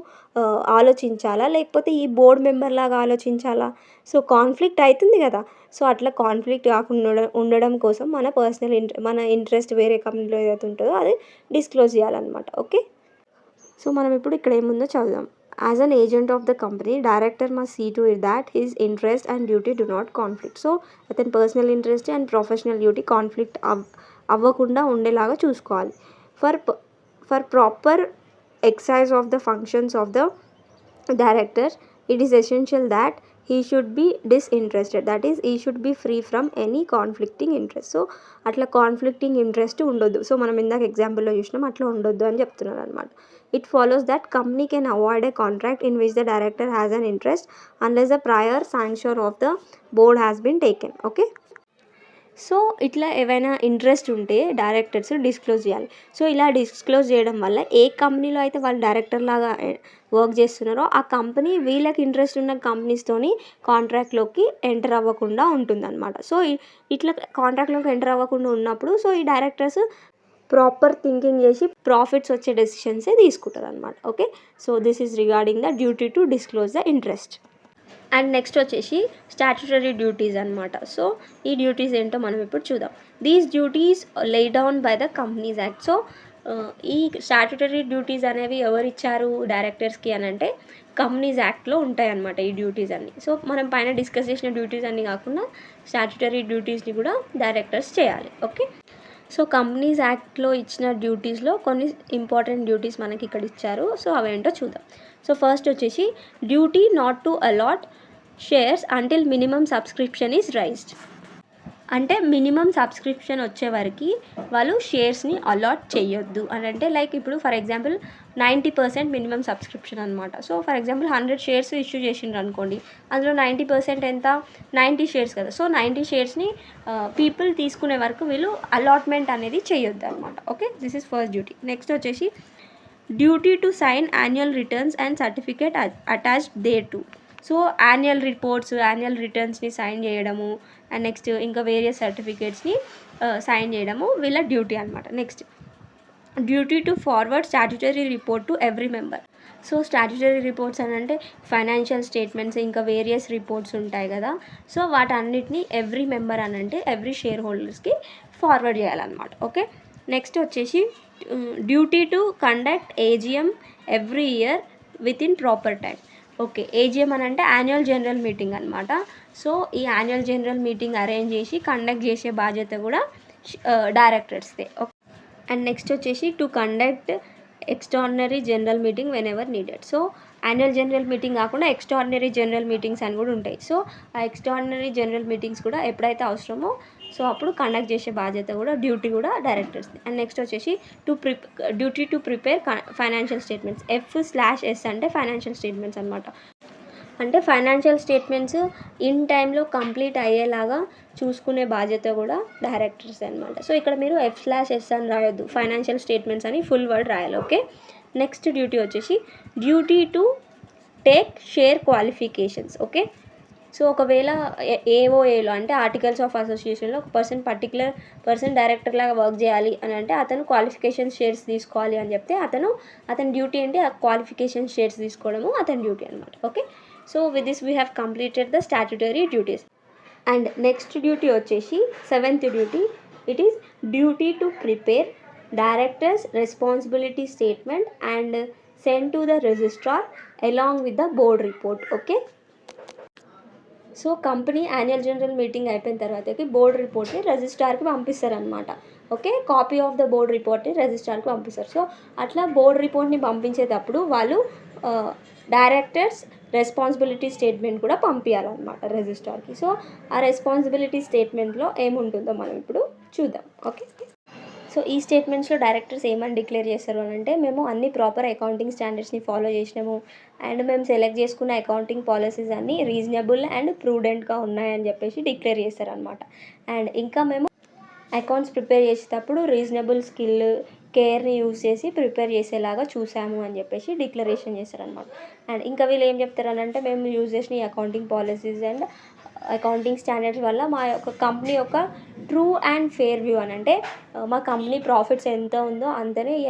ఆలోచించాలా, లేకపోతే ఈ బోర్డ్ మెంబర్ లాగా ఆలోచించాలా? సో కాన్ఫ్లిక్ట్ అవుతుంది కదా. సో అట్లా కాన్ఫ్లిక్ట్ కాకుండా ఉండడం కోసం మన ఇంట్రెస్ట్ వేరే కంపెనీలో ఏదైతే ఉంటుందో అది డిస్క్లోజ్ చేయాలన్నమాట. ఓకే, సో మనం ఇప్పుడు ఇక్కడ ఏముందో చదువుదాం. As an agent of the company, director must see to it that his interest and duty do not conflict. So అతని personal interest and professional duty conflict అవ్వకుండా ఉండేలాగా చూసుకోవాలి. For proper exercise of the functions of the director it is essential that he should be disinterested, that is he should be free from any conflicting interest. So అట్లా conflicting interest ఉండొద్దు. So మనం ఇందాక ఎగ్జాంపుల్లో చూసినాం, అట్లా ఉండొద్దు అని చెప్తున్నారు అనమాట. It follows that company can avoid a contract in which the director has an interest unless the prior sanction of the board has been taken. Okay, so ఇట్లా ఏవైనా ఇంట్రెస్ట్ ఉంటే డైరెక్టర్స్ డిస్క్లోజ్ చేయాలి. సో ఇలా disclose చేయడం వల్ల ఏ కంపెనీలో అయితే వాళ్ళు డైరెక్టర్ లాగా వర్క్ చేస్తున్నారో ఆ కంపెనీ వీళ్ళకి ఇంట్రెస్ట్ ఉన్న కంపెనీస్తోని కాంట్రాక్ట్లోకి ఎంటర్ అవ్వకుండా ఉంటుందన్నమాట. సో ఇట్లా కాంట్రాక్ట్లోకి ఎంటర్ అవ్వకుండా ఉన్నప్పుడు సో ఈ డైరెక్టర్స్ ప్రాపర్ థింకింగ్ చేసి ప్రాఫిట్స్ వచ్చే డెసిషన్సే తీసుకుంటారు అనమాట. Okay, so this is regarding the duty to disclose the interest. And next వచ్చేసి స్టాట్యుటరీ డ్యూటీస్ అనమాట. సో ఈ డ్యూటీస్ ఏంటో మనం ఇప్పుడు చూద్దాం. These duties lay down by the companies act. So ఈ స్టాట్యుటరీ డ్యూటీస్ అనేవి ఎవరు ఇచ్చారు డైరెక్టర్స్కి అని అంటే కంపెనీస్ యాక్ట్లో ఉంటాయి అన్నమాట ఈ డ్యూటీస్ అన్నీ. సో మనం పైన డిస్కస్ చేసిన డ్యూటీస్ అన్నీ కాకుండా స్టాట్యుటరీ డ్యూటీస్ని కూడా డైరెక్టర్స్ చేయాలి. ఓకే, సో కంపెనీస్ యాక్ట్లో ఇచ్చిన డ్యూటీస్లో కొన్ని ఇంపార్టెంట్ డ్యూటీస్ మనకి ఇక్కడ ఇచ్చారు. సో అవేంటో చూద్దాం. సో ఫస్ట్ వచ్చేసి duty not to allot shares until minimum subscription is raised. అంటే మినిమం సబ్స్క్రిప్షన్ వచ్చే వరకు వాళ్ళు షేర్స్ని అలాట్ చేయొద్దు అని అంటే లైక్ ఇప్పుడు ఫర్ ఎగ్జాంపుల్ 90% మినిమం సబ్స్క్రిప్షన్ అనమాట. So for example 100 shares issue చేసిండ్రు అనుకోండి, అందులో 90% ఎంత 90 షేర్స్ కదా. సో 90 షేర్స్ని పీపుల్ తీసుకునే వరకు వీళ్ళు అలాట్మెంట్ అనేది చేయొద్దు అనమాట. Okay, this is first duty. Next వచ్చేసి duty to sign annual returns and certificate attached thereto. So annual reports, annual రిటర్న్స్ని సైన్ చేయడము అండ్ నెక్స్ట్ ఇంకా వేరియస్ సర్టిఫికేట్స్ని సైన్ చేయడము వీళ్ళ డ్యూటీ అనమాట. Next duty to forward statutory report to every member. So statutory reports అని అంటే financial statements ఇంకా వేరియస్ రిపోర్ట్స్ ఉంటాయి కదా. సో వాటన్నిటిని ఎవ్రీ మెంబర్ అని అంటే ఎవ్రీ షేర్ హోల్డర్స్కి ఫార్వర్డ్ చేయాలన్నమాట. ఓకే, నెక్స్ట్ వచ్చేసి duty to conduct AGM every year with in proper time. Okay, AGM అని అంటే యాన్యువల్ జనరల్ మీటింగ్ అనమాట. సో ఈ యాన్యువల్ జనరల్ మీటింగ్ అరేంజ్ చేసి కండక్ట్ చేసే బాధ్యత కూడా డైరెక్టర్స్దే. ఓకే, అండ్ నెక్స్ట్ వచ్చేసి to conduct extraordinary general meeting when ever needed. So annual general meeting కాకుండా ఎక్స్ట్రాడినరీ జనరల్ మీటింగ్స్ అని కూడా ఉంటాయి. సో ఆ ఎక్స్ట్రాడినరీ జనరల్ మీటింగ్స్ కూడా ఎప్పుడైతే అవసరమో సో అప్పుడు కండక్ట్ చేసే బాధ్యత కూడా డ్యూటీ కూడా డైరెక్టర్స్ది. అండ్ నెక్స్ట్ వచ్చేసి duty to prepare financial statements. F/S అంటే ఫైనాన్షియల్ స్టేట్మెంట్స్ అనమాట. అంటే ఫైనాన్షియల్ స్టేట్మెంట్స్ ఇన్ టైంలో కంప్లీట్ అయ్యేలాగా చూసుకునే బాధ్యత కూడా డైరెక్టర్స్ అనమాట. సో ఇక్కడ మీరు F/S అని రాయొద్దు, ఫైనాన్షియల్ స్టేట్మెంట్స్ అని ఫుల్ వర్డ్ రాయాలి. ఓకే, నెక్స్ట్ డ్యూటీ వచ్చేసి duty to take share qualifications. Okay, so ఒకవేళ ఏఓఏలో అంటే ఆర్టికల్స్ ఆఫ్ అసోసియేషన్లో ఒక పర్టికులర్ పర్సన్ డైరెక్టర్ లాగా వర్క్ చేయాలి అని అంటే అతను క్వాలిఫికేషన్ షేర్స్ తీసుకోవాలి అని చెప్తే అతని డ్యూటీ ఏంటి, ఆ క్వాలిఫికేషన్ షేర్స్ తీసుకోవడము అతని డ్యూటీ అనమాట. Okay, so with this we have completed the statutory duties. And next duty వచ్చేసి 7th duty. It is duty to prepare directors responsibility statement and send to the registrar along with the board report. Okay, so company annual general meeting అయిపోయిన తర్వాతకి board రిపోర్ట్ని రిజిస్ట్రార్కి పంపిస్తారనమాట. Okay, copy of the board రిపోర్ట్ని రిజిస్ట్రార్కి పంపిస్తారు. So అట్లా board రిపోర్ట్ని పంపించేటప్పుడు వాళ్ళు డైరెక్టర్స్ రెస్పాన్సిబిలిటీ స్టేట్మెంట్ కూడా పంపించాలన్నమాట రిజిస్ట్రార్కి. సో ఆ రెస్పాన్సిబిలిటీ స్టేట్మెంట్లో ఏముంటుందో మనం ఇప్పుడు చూద్దాం. ఓకే, సో ఈ స్టేట్మెంట్స్లో డైరెక్టర్స్ ఏమని డిక్లేర్ చేస్తారు అని అంటే మేము అన్ని ప్రాపర్ అకౌంటింగ్ స్టాండర్డ్స్ని ఫాలో చేసినాము అండ్ మేము సెలెక్ట్ చేసుకున్న అకౌంటింగ్ పాలసీస్ అన్నీ రీజనబుల్ అండ్ ప్రూడెంట్గా ఉన్నాయని చెప్పేసి డిక్లేర్ చేస్తారనమాట. అండ్ ఇంకా మేము అకౌంట్స్ ప్రిపేర్ చేసేటప్పుడు రీజనబుల్ స్కిల్ కేర్ని యూజ్ చేసి ప్రిపేర్ చేసేలాగా చూసాము అని చెప్పేసి డిక్లరేషన్ చేస్తారనమాట. అండ్ ఇంకా వీళ్ళు ఏం చెప్తారనంటే మేము యూజ్ చేసిన ఈ accounting policies and accounting standards వల్ల మా యొక్క కంపెనీ యొక్క ట్రూ అండ్ ఫెయిర్ వ్యూ అని అంటే మా కంపెనీ ప్రాఫిట్స్ ఎంత ఉందో అంతనే ఈ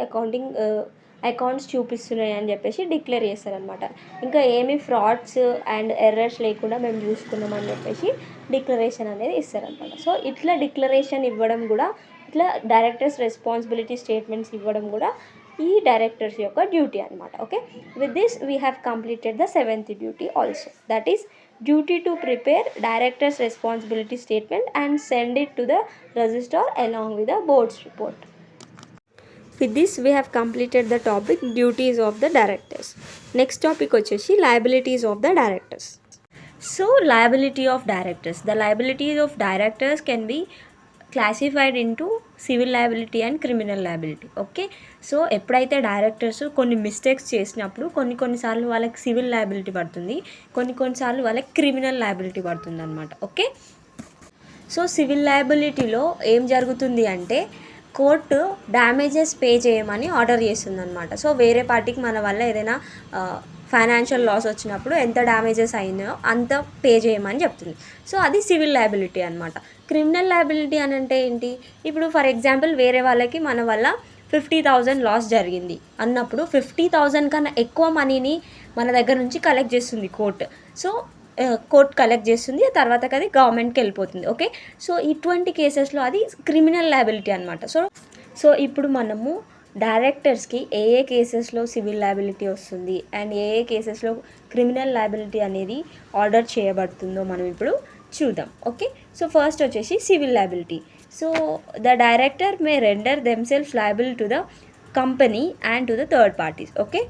అకౌంట్స్ చూపిస్తున్నాయి అని చెప్పేసి డిక్లేర్ చేస్తారనమాట. ఇంకా ఏమీ ఫ్రాడ్స్ అండ్ ఎర్రర్స్ లేకుండా మేము చూసుకున్నామని చెప్పేసి డిక్లరేషన్ అనేది ఇస్తారనమాట. సో ఇట్లా డిక్లరేషన్ ఇవ్వడం కూడా, ఇట్లా డైరెక్టర్స్ రెస్పాన్సిబిలిటీ స్టేట్మెంట్స్ ఇవ్వడం కూడా ఈ డైరెక్టర్స్ యొక్క డ్యూటీ అనమాట. Okay, with this we have completed the 7th duty also, that is duty to prepare directors responsibility statement and send it to the registrar along with the boards report. With this we have completed the topic duties of the directors. Next topic వచ్చేసి liabilities of the directors. So liability of directors. The liabilities of directors can be classified into civil liability and criminal liability. Okay, so ఎప్పుడైతే directors కొన్ని mistakes చేసినప్పుడు కొన్నిసార్లు వాళ్ళకి civil liability పడుతుంది, కొన్నిసార్లు వాళ్ళకి criminal liability పడుతుంది అనమాట. ఓకే, సో సివిల్ లయబిలిటీలో ఏం జరుగుతుంది అంటే కోర్టు డ్యామేజెస్ పే చేయమని ఆర్డర్ చేస్తుంది అనమాట. సో వేరే పార్టీకి మన వల్ల ఏదైనా ఫైనాన్షియల్ లాస్ వచ్చినప్పుడు ఎంత డ్యామేజెస్ అయిందో అంత పే చేయమని చెప్తుంది. సో అది సివిల్ లయబిలిటీ అనమాట. క్రిమినల్ లయబిలిటీ అని అంటే ఏంటి, ఇప్పుడు ఫర్ ఎగ్జాంపుల్ వేరే వాళ్ళకి మన వల్ల 50,000 లాస్ జరిగింది అన్నప్పుడు 50,000 కన్నా ఎక్కువ మనీని మన దగ్గర నుంచి కలెక్ట్ చేస్తుంది కోర్టు. సో కోర్ట్ కలెక్ట్ చేస్తుంది, తర్వాత అది గవర్నమెంట్కి వెళ్ళిపోతుంది. ఓకే, సో ఇటువంటి కేసెస్లో అది క్రిమినల్ లయబిలిటీ అనమాట. సో ఇప్పుడు మనము డైరెక్టర్స్కి ఏ కేసెస్లో సివిల్ లయబిలిటీ వస్తుంది అండ్ ఏ కేసెస్లో క్రిమినల్ లయబిలిటీ అనేది ఆర్డర్ చేయబడుతుందో మనం ఇప్పుడు చూద్దాం. ఓకే, సో ఫస్ట్ వచ్చేసి civil liability. So the director may render themselves liable to the company and to the third parties. Okay,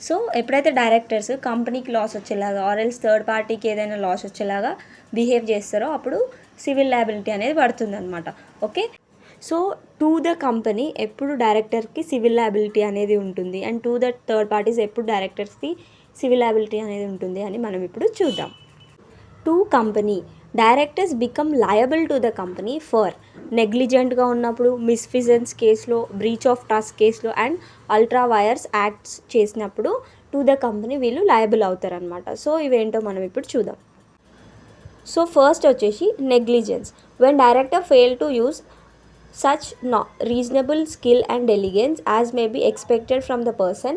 so ఎప్పుడైతే డైరెక్టర్స్ కంపెనీకి లాస్ వచ్చేలాగా ఆర్ ఎల్స్ థర్డ్ పార్టీకి ఏదైనా లాస్ వచ్చేలాగా బిహేవ్ చేస్తారో అప్పుడు సివిల్ లయబిలిటీ అనేది పడుతుంది అనమాట. Okay, so to the company ఎప్పుడు డైరెక్టర్కి సివిల్ లయబిలిటీ అనేది ఉంటుంది and to the third parties ఎప్పుడు డైరెక్టర్స్కి సివిల్ లయబిలిటీ అనేది ఉంటుంది అని మనం ఇప్పుడు చూద్దాం. To company directors become liable to the company for నెగ్లిజెంట్గా ఉన్నప్పుడు, మిస్ఫిజెన్స్ కేసులో, బ్రీచ్ ఆఫ్ ట్రస్ట్ కేసులో అండ్ అల్ట్రా వైర్స్ యాక్ట్స్ చేసినప్పుడు టు ద కంపెనీ వీళ్ళు లయబుల్ అవుతారనమాట. సో ఇవేంటో మనం ఇప్పుడు చూద్దాం. సో ఫస్ట్ వచ్చేసి negligence. When director fail to use such reasonable skill and diligence as may be expected from the person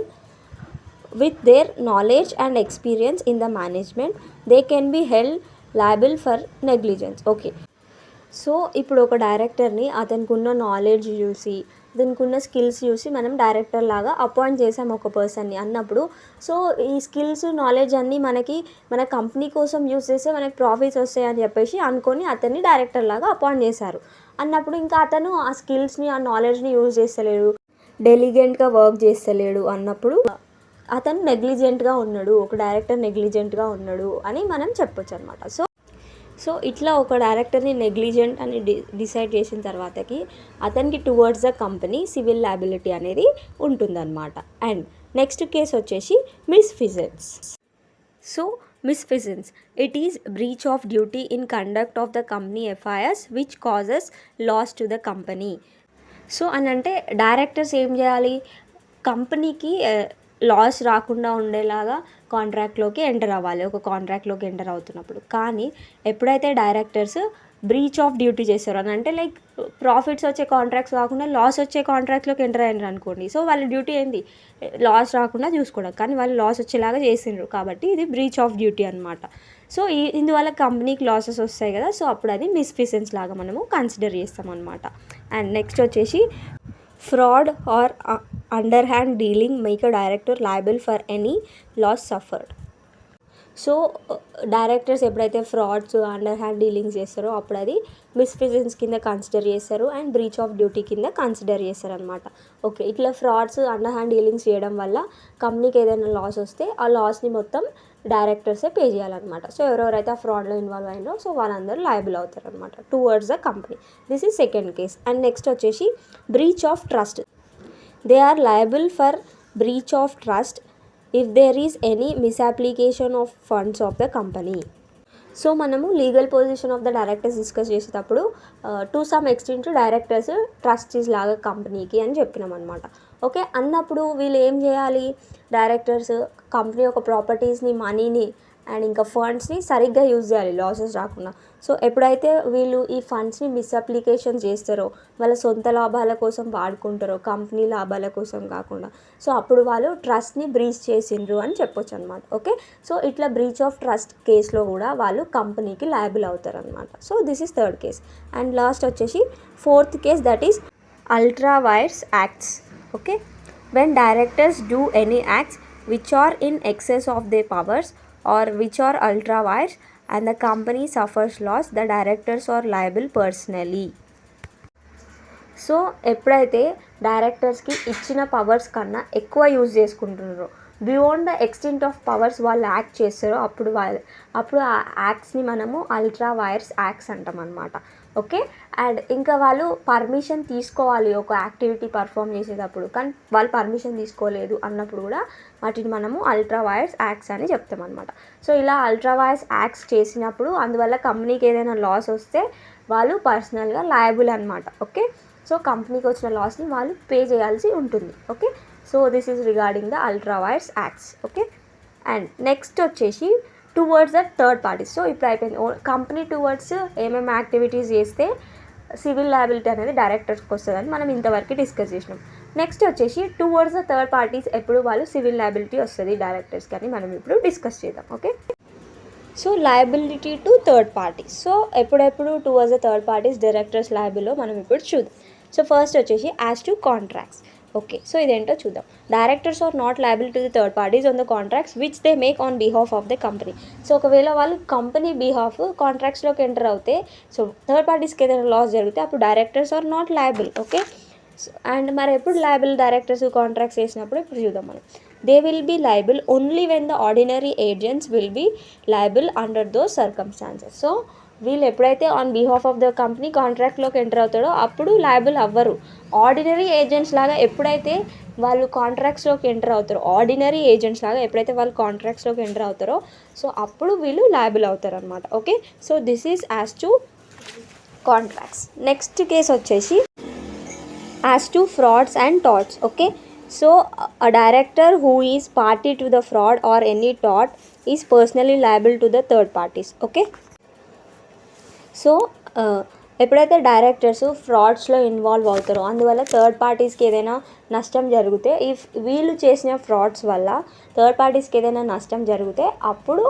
with their knowledge and experience in the management, they can be held liable for negligence. Okay, so ఇప్పుడు ఒక డైరెక్టర్ని అతనికి ఉన్న knowledge చూసి, దీనికి ఉన్న skills చూసి మనం డైరెక్టర్ లాగా అపాయింట్ చేసాం ఒక పర్సన్ని అన్నప్పుడు, సో ఈ స్కిల్స్ నాలెడ్జ్ అన్నీ మన కంపెనీ కోసం యూస్ చేస్తే మనకి ప్రాఫిట్స్ వస్తాయని చెప్పేసి అనుకొని అతన్ని డైరెక్టర్ లాగా అపాయింట్ చేశారు అన్నప్పుడు, ఇంకా అతను ఆ స్కిల్స్ని ఆ నాలెడ్జ్ని యూజ్ చేస్తలేడు, డెలిగెంట్గా వర్క్ చేస్తలేడు అన్నప్పుడు అతను నెగ్లిజెంట్గా ఉన్నాడు, ఒక డైరెక్టర్ నెగ్లిజెంట్గా ఉన్నాడు అని మనం చెప్పొచ్చు అనమాట. సో ఇట్లా ఒక డైరెక్టర్ని నెగ్లిజెంట్ అని డిసైడ్ చేసిన తర్వాతకి అతనికి towards the company civil liability అనేది ఉంటుందన్నమాట. అండ్ నెక్స్ట్ కేసు వచ్చేసి misfeasance. So misfeasance, it is breach of duty in conduct of the company affairs which causes loss to the company. So అని అంటే directors ఏం చేయాలి, కంపెనీకి లాస్ రాకుండా ఉండేలాగా కాంట్రాక్ట్లోకి ఎంటర్ అవ్వాలి, ఒక కాంట్రాక్ట్లోకి ఎంటర్ అవుతున్నప్పుడు. కానీ ఎప్పుడైతే డైరెక్టర్స్ బ్రీచ్ ఆఫ్ డ్యూటీ చేస్తారు అని అంటే లైక్ ప్రాఫిట్స్ వచ్చే కాంట్రాక్ట్స్ కాకుండా లాస్ వచ్చే కాంట్రాక్ట్లోకి ఎంటర్ అయినారు అనుకోండి, సో వాళ్ళ డ్యూటీ ఏంది, లాస్ రాకుండా చూసుకోవడం, కానీ వాళ్ళు లాస్ వచ్చేలాగా చేసిండ్రు కాబట్టి ఇది బ్రీచ్ ఆఫ్ డ్యూటీ అనమాట. సో ఇందువల్ల కంపెనీకి లాసెస్ వస్తాయి కదా, సో అప్పుడు అది మిస్ఫిసెన్స్ లాగా మనము కన్సిడర్ చేస్తాం అనమాట. అండ్ నెక్స్ట్ వచ్చేసి fraud or underhand dealing make a director liable for any loss suffered. So directors ఎప్పుడైతే ఫ్రాడ్స్ అండర్ హ్యాండ్ డీలింగ్స్ చేస్తారో అప్పుడు అది మిస్ఫిజెన్స్ కింద కన్సిడర్ చేస్తారు అండ్ బ్రీచ్ ఆఫ్ డ్యూటీ కింద కన్సిడర్ చేస్తారు అనమాట. ఓకే, ఇట్లా ఫ్రాడ్స్ అండర్ హ్యాండ్ డీలింగ్స్ చేయడం వల్ల కంపెనీకి ఏదైనా లాస్ వస్తే ఆ లాస్ని మొత్తం డైరెక్టర్సే పే చేయాలన్నమాట. సో ఎవరెవరైతే ఆ ఫ్రాడ్లో ఇన్వాల్వ్ అయినారో సో వాళ్ళందరూ లయబుల్ అవుతారు అనమాట towards the company. This is second case. And next వచ్చేసి breach of trust. They are liable for breach of trust if there is any misapplication of funds of the company. So మనము legal position of the directors discuss చేసేటప్పుడు to some extent directors trustees లాగా కంపెనీకి అని చెప్పినాం అనమాట. Okay, అన్నప్పుడు వీళ్ళు ఏం చేయాలి, డైరెక్టర్స్ కంపెనీ యొక్క ప్రాపర్టీస్ని, మనీని అండ్ ఇంకా ఫండ్స్ని సరిగ్గా యూజ్ చేయాలి లాసెస్ రాకుండా. సో ఎప్పుడైతే వీళ్ళు ఈ ఫండ్స్ని మిస్అప్లికేషన్ చేస్తారో, వాళ్ళ సొంత లాభాల కోసం వాడుకుంటారో, కంపెనీ లాభాల కోసం కాకుండా, సో అప్పుడు వాళ్ళు ట్రస్ట్ని బ్రీచ్ చేసిండ్రు అని చెప్పొచ్చు అనమాట. ఓకే, సో ఇట్లా బ్రీచ్ ఆఫ్ ట్రస్ట్ కేసులో కూడా వాళ్ళు కంపెనీకి లయబుల్ అవుతారు అనమాట. So this is third case. And last వచ్చేసి fourth case, that is ultra vires acts. Okay, when directors do any acts which are in excess of they powers or which are ultra wires and the company suffers loss, the directors are liable personally. So ఎప్పుడైతే డైరెక్టర్స్కి ఇచ్చిన powers కన్నా ఎక్కువ use చేసుకుంటున్నారో, beyond the extent of powers వాళ్ళు act చేస్తారో అప్పుడు ఆ యాక్ట్స్ని మనము అల్ట్రా వైర్స్ యాక్ట్స్ అంటాం అనమాట. ఓకే, అండ్ ఇంకా వాళ్ళు పర్మిషన్ తీసుకోవాలి ఒక యాక్టివిటీ పర్ఫామ్ చేసేటప్పుడు, కానీ వాళ్ళు పర్మిషన్ తీసుకోలేదు అన్నప్పుడు కూడా వాటిని మనము అల్ట్రా వైర్స్ యాక్ట్స్ అని చెప్తాం అనమాట. సో ఇలా అల్ట్రా వైర్స్ యాక్ట్స్ చేసినప్పుడు అందువల్ల కంపెనీకి ఏదైనా లాస్ వస్తే వాళ్ళు పర్సనల్గా లయబుల్ అనమాట. ఓకే, సో కంపెనీకి వచ్చిన లాస్ని వాళ్ళు పే చేయాల్సి ఉంటుంది. Okay, so this is regarding the ultra vires acts. Okay, and next వచ్చేసి towards the third parties. So ఇప్పుడు అయిపోయింది కంపెనీ టువర్డ్స్ ఏమేమి యాక్టివిటీస్ చేస్తే సివిల్ లయబిలిటీ అనేది డైరెక్టర్స్కి వస్తుందని మనం ఇంతవరకు డిస్కస్ చేసినాం. నెక్స్ట్ వచ్చేసి టువర్డ్స్ ద థర్డ్ పార్టీస్ ఎప్పుడు వాళ్ళు సివిల్ లయబిలిటీ వస్తుంది డైరెక్టర్స్కి అని మనం ఇప్పుడు డిస్కస్ చేద్దాం. Okay, so liability to third parties. So ఎప్పుడెప్పుడు towards the third parties directors లయబుల్లో మనం ఇప్పుడు చూద్దాం. సో ఫస్ట్ వచ్చేసి as to contracts. Okay, so ఇదేంటో చూద్దాం. Directors are not liable to the third parties on the contracts which they make on behalf of the company. So ఒకవేళ వాళ్ళు company behalf కాంట్రాక్ట్స్లోకి ఎంటర్ అవుతే, సో థర్డ్ పార్టీస్కి ఏదైనా loss జరిగితే అప్పుడు directors are not liable. Okay, and మరి ఎప్పుడు లయబుల్ డైరెక్టర్స్ కాంట్రాక్ట్స్ చేసినప్పుడు ఇప్పుడు చూద్దాం మనం. They will be liable only when the ordinary agents will be liable under those circumstances. So వీళ్ళు ఎప్పుడైతే on behalf of the company కాంట్రాక్ట్లోకి ఎంటర్ అవుతాడో అప్పుడు లయబుల్ అవ్వరు. ఆర్డినరీ ఏజెంట్స్ లాగా ఎప్పుడైతే వాళ్ళు కాంట్రాక్ట్స్లోకి ఎంటర్ అవుతారో, ఆర్డినరీ ఏజెంట్స్ లాగా ఎప్పుడైతే వాళ్ళు కాంట్రాక్ట్స్లోకి ఎంటర్ అవుతారో సో అప్పుడు వీళ్ళు లయబుల్ అవుతారు అనమాట. Okay, so this is as to contracts. Next case వచ్చేసి as to frauds and torts. Okay, so a director who is party to the fraud or any tort is personally liable to the third parties. Okay, so ఎప్పుడైతే directors ఫ్రాడ్స్లో involve అవుతారో అందువల్ల third పార్టీస్కి ఏదైనా నష్టం జరిగితే, if వీళ్ళు చేసిన frauds వల్ల థర్డ్ పార్టీస్కి ఏదైనా నష్టం జరిగితే అప్పుడు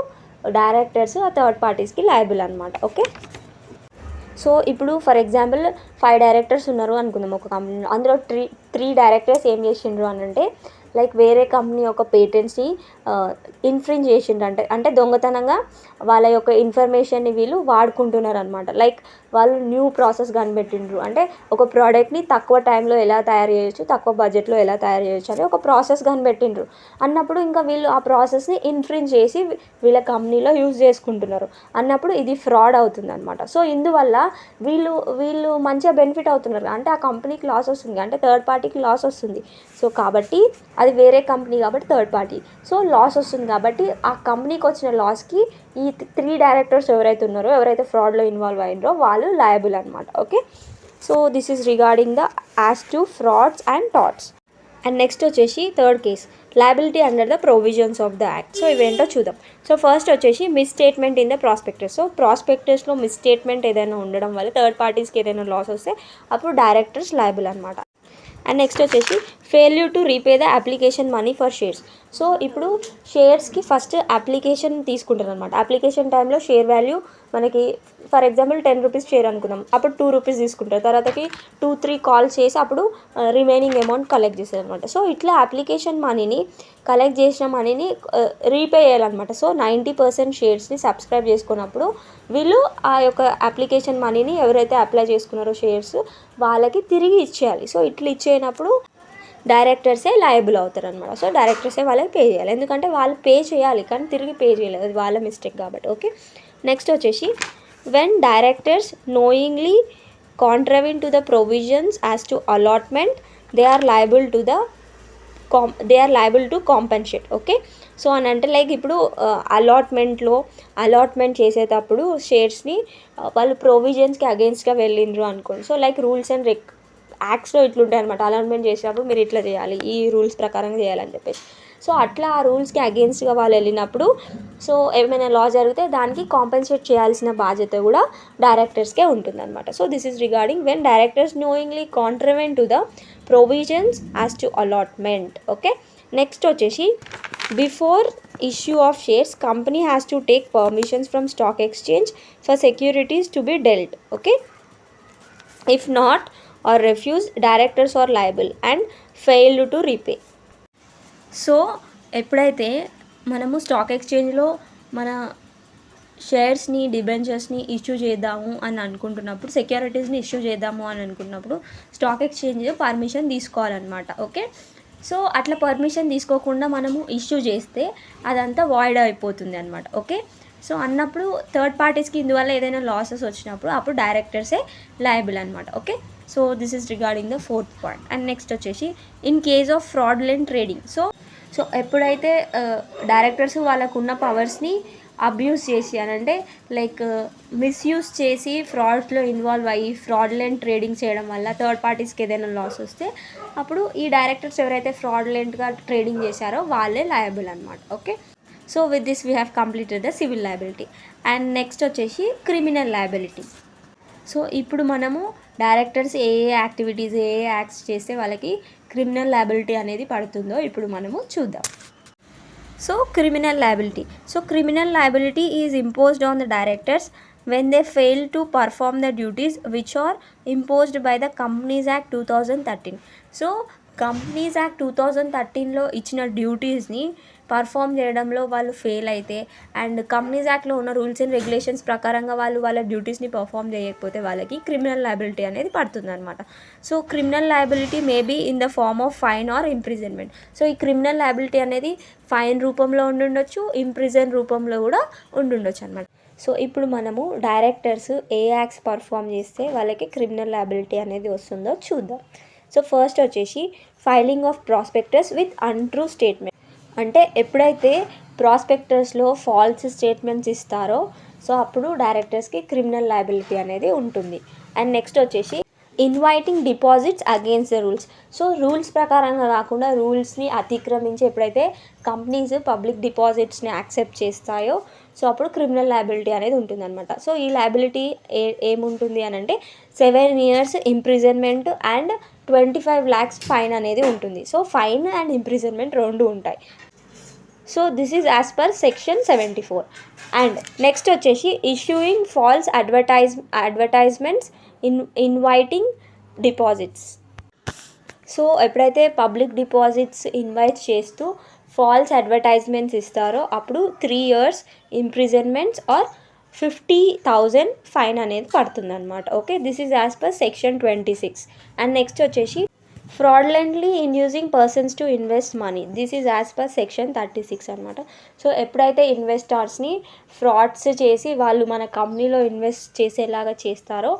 డైరెక్టర్స్ ఆ థర్డ్ పార్టీస్కి లయబుల్ అనమాట. ఓకే, సో ఇప్పుడు ఫర్ ఎగ్జాంపుల్ 5 డైరెక్టర్స్ ఉన్నారు అనుకుందాం ఒక కంపెనీలో. అందులో 3 డైరెక్టర్స్ ఏం చేసిండ్రు అని అంటే లైక్ వేరే కంపెనీ యొక్క పేటెంట్స్ని ఇన్ఫ్రింజ్ చేసిండ్రు, అంటే దొంగతనంగా వాళ్ళ యొక్క ఇన్ఫర్మేషన్ని వీళ్ళు వాడుకుంటున్నారు అనమాట. లైక్ వాళ్ళు న్యూ ప్రాసెస్ కనిపెట్టిండ్రు, అంటే ఒక ప్రోడక్ట్ని తక్కువ టైంలో ఎలా తయారు చేయొచ్చు, తక్కువ బడ్జెట్లో ఎలా తయారు చేయొచ్చు అని ఒక ప్రాసెస్ కనిపెట్టిండ్రు అన్నప్పుడు ఇంకా వీళ్ళు ఆ ప్రాసెస్ని ఇన్ఫ్రింజ్ చేసి వీళ్ళ కంపెనీలో యూజ్ చేసుకుంటున్నారు అన్నప్పుడు ఇది ఫ్రాడ్ అవుతుంది అనమాట. సో ఇందువల్ల వీళ్ళు మంచిగా బెనిఫిట్ అవుతున్నారు, అంటే ఆ కంపెనీకి లాస్ వస్తుంది, అంటే థర్డ్ పార్టీకి లాస్ వస్తుంది. సో కాబట్టి అది వేరే కంపెనీ కాబట్టి థర్డ్ పార్టీ, సో లాస్ వస్తుంది కాబట్టి ఆ కంపెనీకి వచ్చిన లాస్కి ఈ 3 డైరెక్టర్స్ ఎవరైతే ఉన్నారో, ఎవరైతే ఫ్రాడ్లో ఇన్వాల్వ్ అయినరో వాళ్ళు లయబుల్ అనమాట. Okay, so this is regarding the as to frauds and torts. And next వచ్చేసి third case, liability under the provisions of the act. So ఇవేంటో చూద్దాం. సో ఫస్ట్ వచ్చేసి misstatement in the prospectus. So ప్రాస్పెక్టస్లో misstatement ఏదైనా ఉండడం వల్ల third పార్టీస్కి ఏదైనా లాస్ వస్తే అప్పుడు డైరెక్టర్స్ లయబుల్ అనమాట. అండ్ నెక్స్ట్ వచ్చేసి failure to repay the application money for shares. So ఇప్పుడు షేర్స్కి ఫస్ట్ అప్లికేషన్ తీసుకుంటారు అనమాట. అప్లికేషన్ టైంలో షేర్ వాల్యూ మనకి ఫర్ ఎగ్జాంపుల్ 10 రూపీస్ షేర్ అనుకుందాం, అప్పుడు 2 రూపీస్ తీసుకుంటారు. తర్వాతకి 2-3 కాల్స్ చేసి అప్పుడు రిమైనింగ్ అమౌంట్ కలెక్ట్ చేస్తారు అనమాట. సో ఇట్లా అప్లికేషన్ మనీని కలెక్ట్ చేసిన మనీని రీపే చేయాలన్నమాట. సో 90% షేర్స్ని సబ్స్క్రైబ్ చేసుకున్నప్పుడు వీళ్ళు ఆ యొక్క అప్లికేషన్ మనీని ఎవరైతే అప్లై చేసుకున్నారో షేర్స్ వాళ్ళకి తిరిగి ఇచ్చేయాలి. సో ఇట్లా ఇచ్చేటప్పుడు డైరెక్టర్సే లయబుల్ అవుతారు అనమాట. సో డైరెక్టర్సే వాళ్ళకి పే చేయాలి, ఎందుకంటే వాళ్ళు పే చేయాలి కానీ తిరిగి పే చేయలేదు, అది వాళ్ళ మిస్టేక్ కాబట్టి. ఓకే, నెక్స్ట్ వచ్చేసి when directors knowingly contravene to the provisions as to allotment they are liable to compensate. Okay, so అని అంటే లైక్ ఇప్పుడు అలాట్మెంట్ చేసేటప్పుడు షేర్స్ని వాళ్ళు ప్రొవిజన్స్కి అగెన్స్ట్గా వెళ్ళిండ్రు అనుకోండి. సో లైక్ రూల్స్ అండ్ యాక్ట్స్లో ఇట్లుంటాయి అనమాట. అలాట్మెంట్ చేసినప్పుడు మీరు ఇట్లా చేయాలి, ఈ రూల్స్ ప్రకారం చేయాలని చెప్పేసి. సో అట్లా ఆ రూల్స్కి అగెన్స్ట్గా వాళ్ళు వెళ్ళినప్పుడు సో ఏమైనా లాస్ జరిగితే దానికి కాంపెన్సేట్ చేయాల్సిన బాధ్యత కూడా డైరెక్టర్స్కే ఉంటుందన్నమాట. So this is regarding when directors knowingly contravene to the provisions as to allotment. Okay, next వచ్చేసి before issue of shares company has to take permissions from stock exchange for securities to be dealt. Okay, if not or refuse directors are liable and fail to repay. So ఎప్పుడైతే మనము stock ఎక్స్చేంజ్లో మన షేర్స్ని డిబెంచర్స్ని issue చేద్దాము అని అనుకుంటున్నప్పుడు, సెక్యూరిటీస్ని issue చేద్దాము అని అనుకున్నప్పుడు stock exchange permission తీసుకోవాలన్నమాట. ఓకే, సో అట్లా పర్మిషన్ తీసుకోకుండా మనము ఇష్యూ చేస్తే అదంతా వాయిడ్ అయిపోతుంది అనమాట. ఓకే, సో అన్నప్పుడు థర్డ్ పార్టీస్కి ఇందువల్ల ఏదైనా లాసెస్ వచ్చినప్పుడు అప్పుడు డైరెక్టర్సే లయబుల్ అనమాట. Okay, so this is regarding the 4th point. And next వచ్చేసి in case of fraudulent trading. So ఎప్పుడైతే డైరెక్టర్స్ వాళ్ళకున్న పవర్స్ని అబ్యూస్ చేసి అని అంటే లైక్ మిస్యూజ్ చేసి ఫ్రాడ్స్లో ఇన్వాల్వ్ అయ్యి ఫ్రాడ్లెంట్ ట్రేడింగ్ చేయడం వల్ల థర్డ్ పార్టీస్కి ఏదైనా లాస్ వస్తే అప్పుడు ఈ డైరెక్టర్స్ ఎవరైతే ఫ్రాడ్లెంట్గా ట్రేడింగ్ చేశారో వాళ్ళే లయబుల్ అనమాట. Okay, so with this we have completed the civil liability. And next వచ్చేసి క్రిమినల్ లయబిలిటీ. సో ఇప్పుడు మనము డైరెక్టర్స్ ఏ యాక్టివిటీస్ ఏ యాక్ట్స్ చేస్తే వాళ్ళకి క్రిమినల్ లయబిలిటీ అనేది పడుతుందో ఇప్పుడు మనము చూద్దాం. So criminal liability. So criminal liability is imposed on the directors when they fail to perform the duties which are imposed by the Companies Act 2013. So companies act 2013లో ఇచ్చిన డ్యూటీస్ని పర్ఫామ్ చేయడంలో వాళ్ళు ఫెయిల్ అయితే అండ్ కంపెనీస్ యాక్ట్లో ఉన్న rules and regulations ప్రకారంగా వాళ్ళ డ్యూటీస్ని పర్ఫామ్ చేయకపోతే వాళ్ళకి క్రిమినల్ లయబిలిటీ అనేది పడుతుంది అనమాట. So criminal liability maybe in the form of fine or imprisonment. So ఈ క్రిమినల్ లయబిలిటీ అనేది ఫైన్ రూపంలో ఉండుండొచ్చు, ఇంప్రిజన్ రూపంలో కూడా ఉండుండొచ్చు అనమాట. సో ఇప్పుడు మనము డైరెక్టర్స్ ఏ యాక్ట్స్ పర్ఫామ్ చేస్తే వాళ్ళకి క్రిమినల్ లయబిలిటీ అనేది వస్తుందో చూద్దాం. సో ఫస్ట్ వచ్చేసి filing of prospectus with untrue statement. అంటే ఎప్పుడైతే ప్రాస్పెక్టస్లో ఫాల్స్ స్టేట్మెంట్స్ ఇస్తారో సో అప్పుడు డైరెక్టర్స్కి క్రిమినల్ లయబిలిటీ అనేది ఉంటుంది. అండ్ నెక్స్ట్ వచ్చేసి inviting deposits against the rules. So rules ప్రకారంగా కాకుండా రూల్స్ని అతిక్రమించి ఎప్పుడైతే కంపెనీస్ పబ్లిక్ డిపాజిట్స్ని యాక్సెప్ట్ చేస్తాయో సో అప్పుడు క్రిమినల్ లయబిలిటీ అనేది ఉంటుందన్నమాట. సో ఈ లయబిలిటీ ఏముంటుంది అని అంటే 7 years imprisonment and 25 lakhs fine అనేది ఉంటుంది. సో ఫైన్ అండ్ ఇంప్రిజన్మెంట్ రెండు ఉంటాయి. So this is as per section 74. And next వచ్చేసి issuing false advertisements inviting deposits. So ఎప్పుడైతే పబ్లిక్ డిపాజిట్స్ ఇన్వైట్ చేస్తూ ఫాల్స్ అడ్వర్టైజ్మెంట్స్ ఇస్తారో అప్పుడు 3 years ఇంప్రిజన్మెంట్స్ ఆర్ 50,000 ఫైన్ అనేది పడుతుందన్నమాట. Okay, this is as per section 26. And next వచ్చేసి fraudulently inducing persons to invest money. This is as per section 36 అనమాట. So ఎప్పుడైతే ఇన్వెస్టర్స్ని frauds చేసి వాళ్ళు మన కంపెనీలో ఇన్వెస్ట్ చేసేలాగా చేస్తారో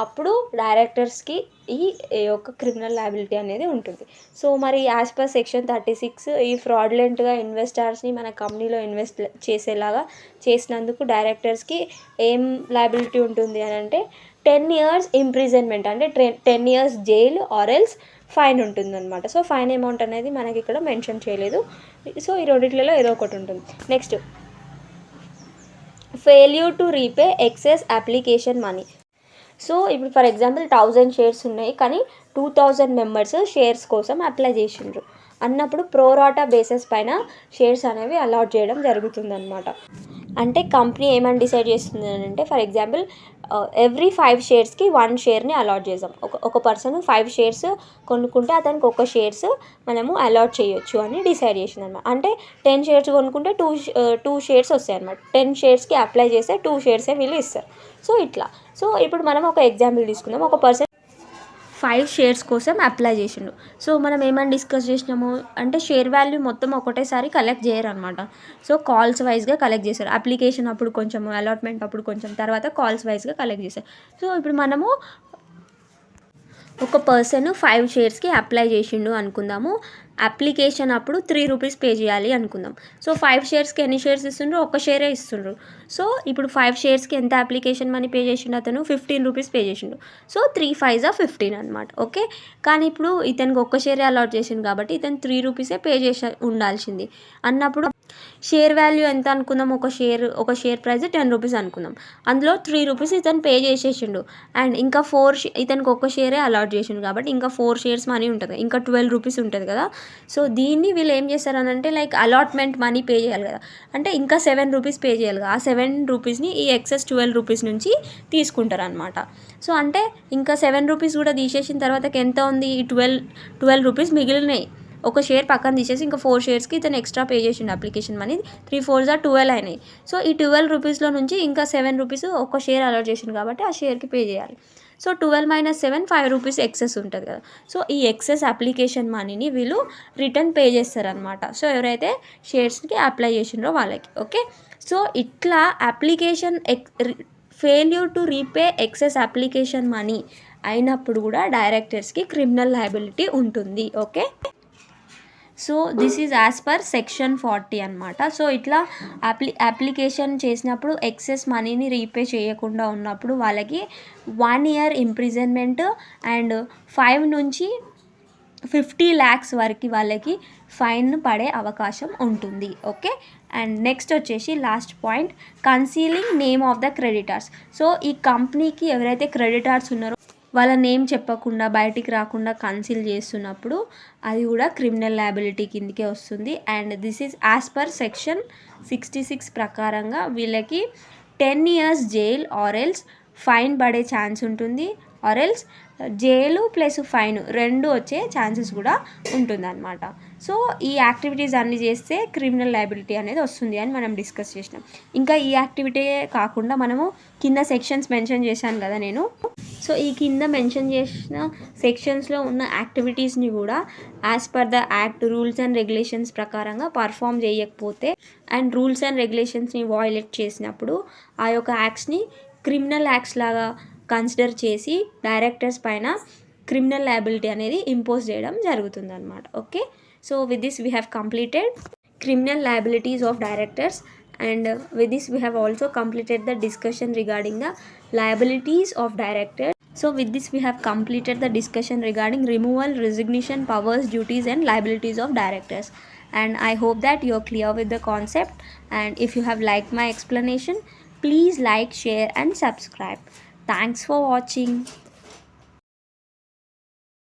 అప్పుడు డైరెక్టర్స్కి ఈ యొక్క క్రిమినల్ లయబిలిటీ అనేది ఉంటుంది. సో మరి యాజ్ పర్ సెక్షన్ 36 ఈ ఫ్రాడ్లెంట్గా ఇన్వెస్టర్స్ని మన కంపెనీలో ఇన్వెస్ట్ చేసేలాగా చేసినందుకు డైరెక్టర్స్కి ఏం లయబిలిటీ ఉంటుంది అని అంటే 10 years ఇంప్రిజన్మెంట్ అంటే 10 years jail or else fine ఉంటుందన్నమాట. సో ఫైన్ అమౌంట్ అనేది మనకి ఇక్కడ మెన్షన్ చేయలేదు. సో ఈ రెండిట్లలో ఏదో ఒకటి ఉంటుంది. Next failure to repay excess application money. So ఇప్పుడు ఫర్ ఎగ్జాంపుల్ 1000 shares ఉన్నాయి కానీ 2000 members షేర్స్ కోసం అప్లై చేసిండ్రు అన్నప్పుడు ప్రోరాటా బేసిస్ పైన షేర్స్ అనేవి అలాట్ చేయడం జరుగుతుందన్నమాట. అంటే కంపెనీ ఏమని డిసైడ్ చేస్తుంది అని అంటే ఫర్ ఎగ్జాంపుల్ ఎవ్రీ 5 sharesకి 1 shareని అలాట్ చేద్దాం. ఒక పర్సన్ 5 shares కొనుక్కుంటే అతనికి ఒక షేర్స్ మనము అలాట్ చేయొచ్చు అని డిసైడ్ చేసింది అనమాట. అంటే 10 shares కొనుక్కుంటే 2 shares వస్తాయి అనమాట. 10 sharesకి అప్లై చేస్తే 2 shares వీళ్ళు ఇస్తారు. సో ఇట్లా. సో ఇప్పుడు మనం ఒక ఎగ్జాంపుల్ తీసుకుందాం. ఒక పర్సన్ 5 shares కోసం అప్లై చేసిండు. సో మనం ఏమని డిస్కస్ చేసినాము అంటే షేర్ వాల్యూ మొత్తం ఒకటేసారి కలెక్ట్ చేయరు అనమాట. సో కాల్స్ వైజ్గా కలెక్ట్ చేస్తారు. అప్లికేషన్ అప్పుడు కొంచెం, అలాట్మెంట్ అప్పుడు కొంచెం, తర్వాత కాల్స్ వైజ్గా కలెక్ట్ చేస్తారు. సో ఇప్పుడు మనము ఒక పర్సన్ 5 sharesకి అప్లై చేసిండు అనుకుందాము. అప్లికేషన్ అప్పుడు 3 rupees పే చేయాలి అనుకుందాం. సో 5 sharesకి ఎన్ని షేర్స్ ఇస్తుండ్రు? ఒక షేరే ఇస్తుండ్రు. సో ఇప్పుడు 5 sharesకి ఎంత అప్లికేషన్ మనీ పే చేసిండు? అతను 15 rupees పే చేసిండు. సో 3 5s are 15 అనమాట. ఓకే, కానీ ఇప్పుడు ఇతనికి ఒక్క షేరే అలాట్ చేసిండు కాబట్టి ఇతను 3 rupees పే చేసి ఉండాల్సింది అన్నప్పుడు షేర్ వాల్యూ ఎంత అనుకుందాం? ఒక షేర్ ప్రైస్ 10 rupees అనుకుందాం. అందులో 3 rupees ఇతను పే చేసేసిండు. అండ్ ఇంకా ఇతనికి ఒక్క షేరే అలాట్ చేసిండు కాబట్టి ఇంకా 4 shares మనీ ఉంటుంది, ఇంకా 12 rupees ఉంటుంది కదా. సో దీన్ని వీళ్ళు ఏం చేస్తారనంటే లైక్ అలాట్మెంట్ మనీ పే చేయాలి కదా, అంటే ఇంకా 7 rupees పే చేయాలి కదా. ఆ 7 rupeesని ఈ ఎక్సెస్ 12 rupees నుంచి తీసుకుంటారు అనమాట. సో అంటే ఇంకా 7 rupees కూడా తీసేసిన తర్వాత ఎంత ఉంది? 12 rupees మిగిలినాయి. ఒక షేర్ పక్కన తీసేసి ఇంకా 4 sharesకి ఇతను ఎక్స్ట్రా పే చేసిండు అప్లికేషన్ మనీ. 3 4s are 12 అయినాయి. సో ఈ 12 rupeesలో నుంచి ఇంకా 7 rupees ఒక షేర్ అలాట్ చేసిండు కాబట్టి ఆ షేర్కి పే చేయాలి. సో 12 - 7 5 rupees ఎక్సెస్ ఉంటుంది కదా. సో ఈ ఎక్సెస్ అప్లికేషన్ మనీని వీళ్ళు రిటర్న్ పే చేస్తారనమాట. సో ఎవరైతే షేర్స్కి అప్లై చేసిండ్రో వాళ్ళకి. ఓకే, సో ఇట్లా application failure to repay excess application money అయినప్పుడు కూడా డైరెక్టర్స్కి క్రిమినల్ లయబిలిటీ ఉంటుంది. Okay, so this is as per section 40 అనమాట. సో ఇట్లా అప్లికేషన్ చేసినప్పుడు ఎక్సెస్ మనీని రీపే చేయకుండా ఉన్నప్పుడు వాళ్ళకి 1 year ఇంప్రిజన్మెంట్ అండ్ 5 నుంచి 50 lakhs వరకు వాళ్ళకి ఫైన్ పడే అవకాశం ఉంటుంది. ఓకే, అండ్ నెక్స్ట్ వచ్చేసి last point concealing name of the creditors. So ఈ కంపెనీకి ఎవరైతే క్రెడిటర్స్ ఉన్నారో వాళ్ళ నేమ్ చెప్పకుండా బయటికి రాకుండా కన్సీల్ చేస్తున్నప్పుడు అది కూడా క్రిమినల్ లయబిలిటీ కిందకే వస్తుంది. And this is as per section 66 ప్రకారంగా వీళ్ళకి 10 years jail or else fine పడే ఛాన్స్ ఉంటుంది, or else jail plus fine రెండు వచ్చే ఛాన్సెస్ కూడా ఉంటుందన్నమాట. సో ఈ యాక్టివిటీస్ అన్నీ చేస్తే క్రిమినల్ లయబిలిటీ అనేది వస్తుంది అని మనం డిస్కస్ చేసినాం. ఇంకా ఈ యాక్టివిటీ కాకుండా మనము కింద సెక్షన్స్ మెన్షన్ చేశాను కదా నేను. సో ఈ కింద మెన్షన్ చేసిన సెక్షన్స్లో ఉన్న యాక్టివిటీస్ని కూడా as per the act rules and regulations ప్రకారంగా పర్ఫామ్ చేయకపోతే అండ్ రూల్స్ అండ్ రెగ్యులేషన్స్ని వయలేట్ చేసినప్పుడు ఆ యొక్క యాక్ట్స్ని క్రిమినల్ యాక్ట్స్ లాగా కన్సిడర్ చేసి డైరెక్టర్స్ పైన క్రిమినల్ లయబిలిటీ అనేది ఇంపోజ్ చేయడం జరుగుతుందన్నమాట. Okay, so with this we have completed criminal liabilities of directors, and with this we have also completed the discussion regarding the liabilities of directors. So with this we have completed the discussion regarding removal, resignation, powers, duties and liabilities of directors, and I hope that you are clear with the concept. And if you have liked my explanation, please like, share and subscribe. Thanks for watching.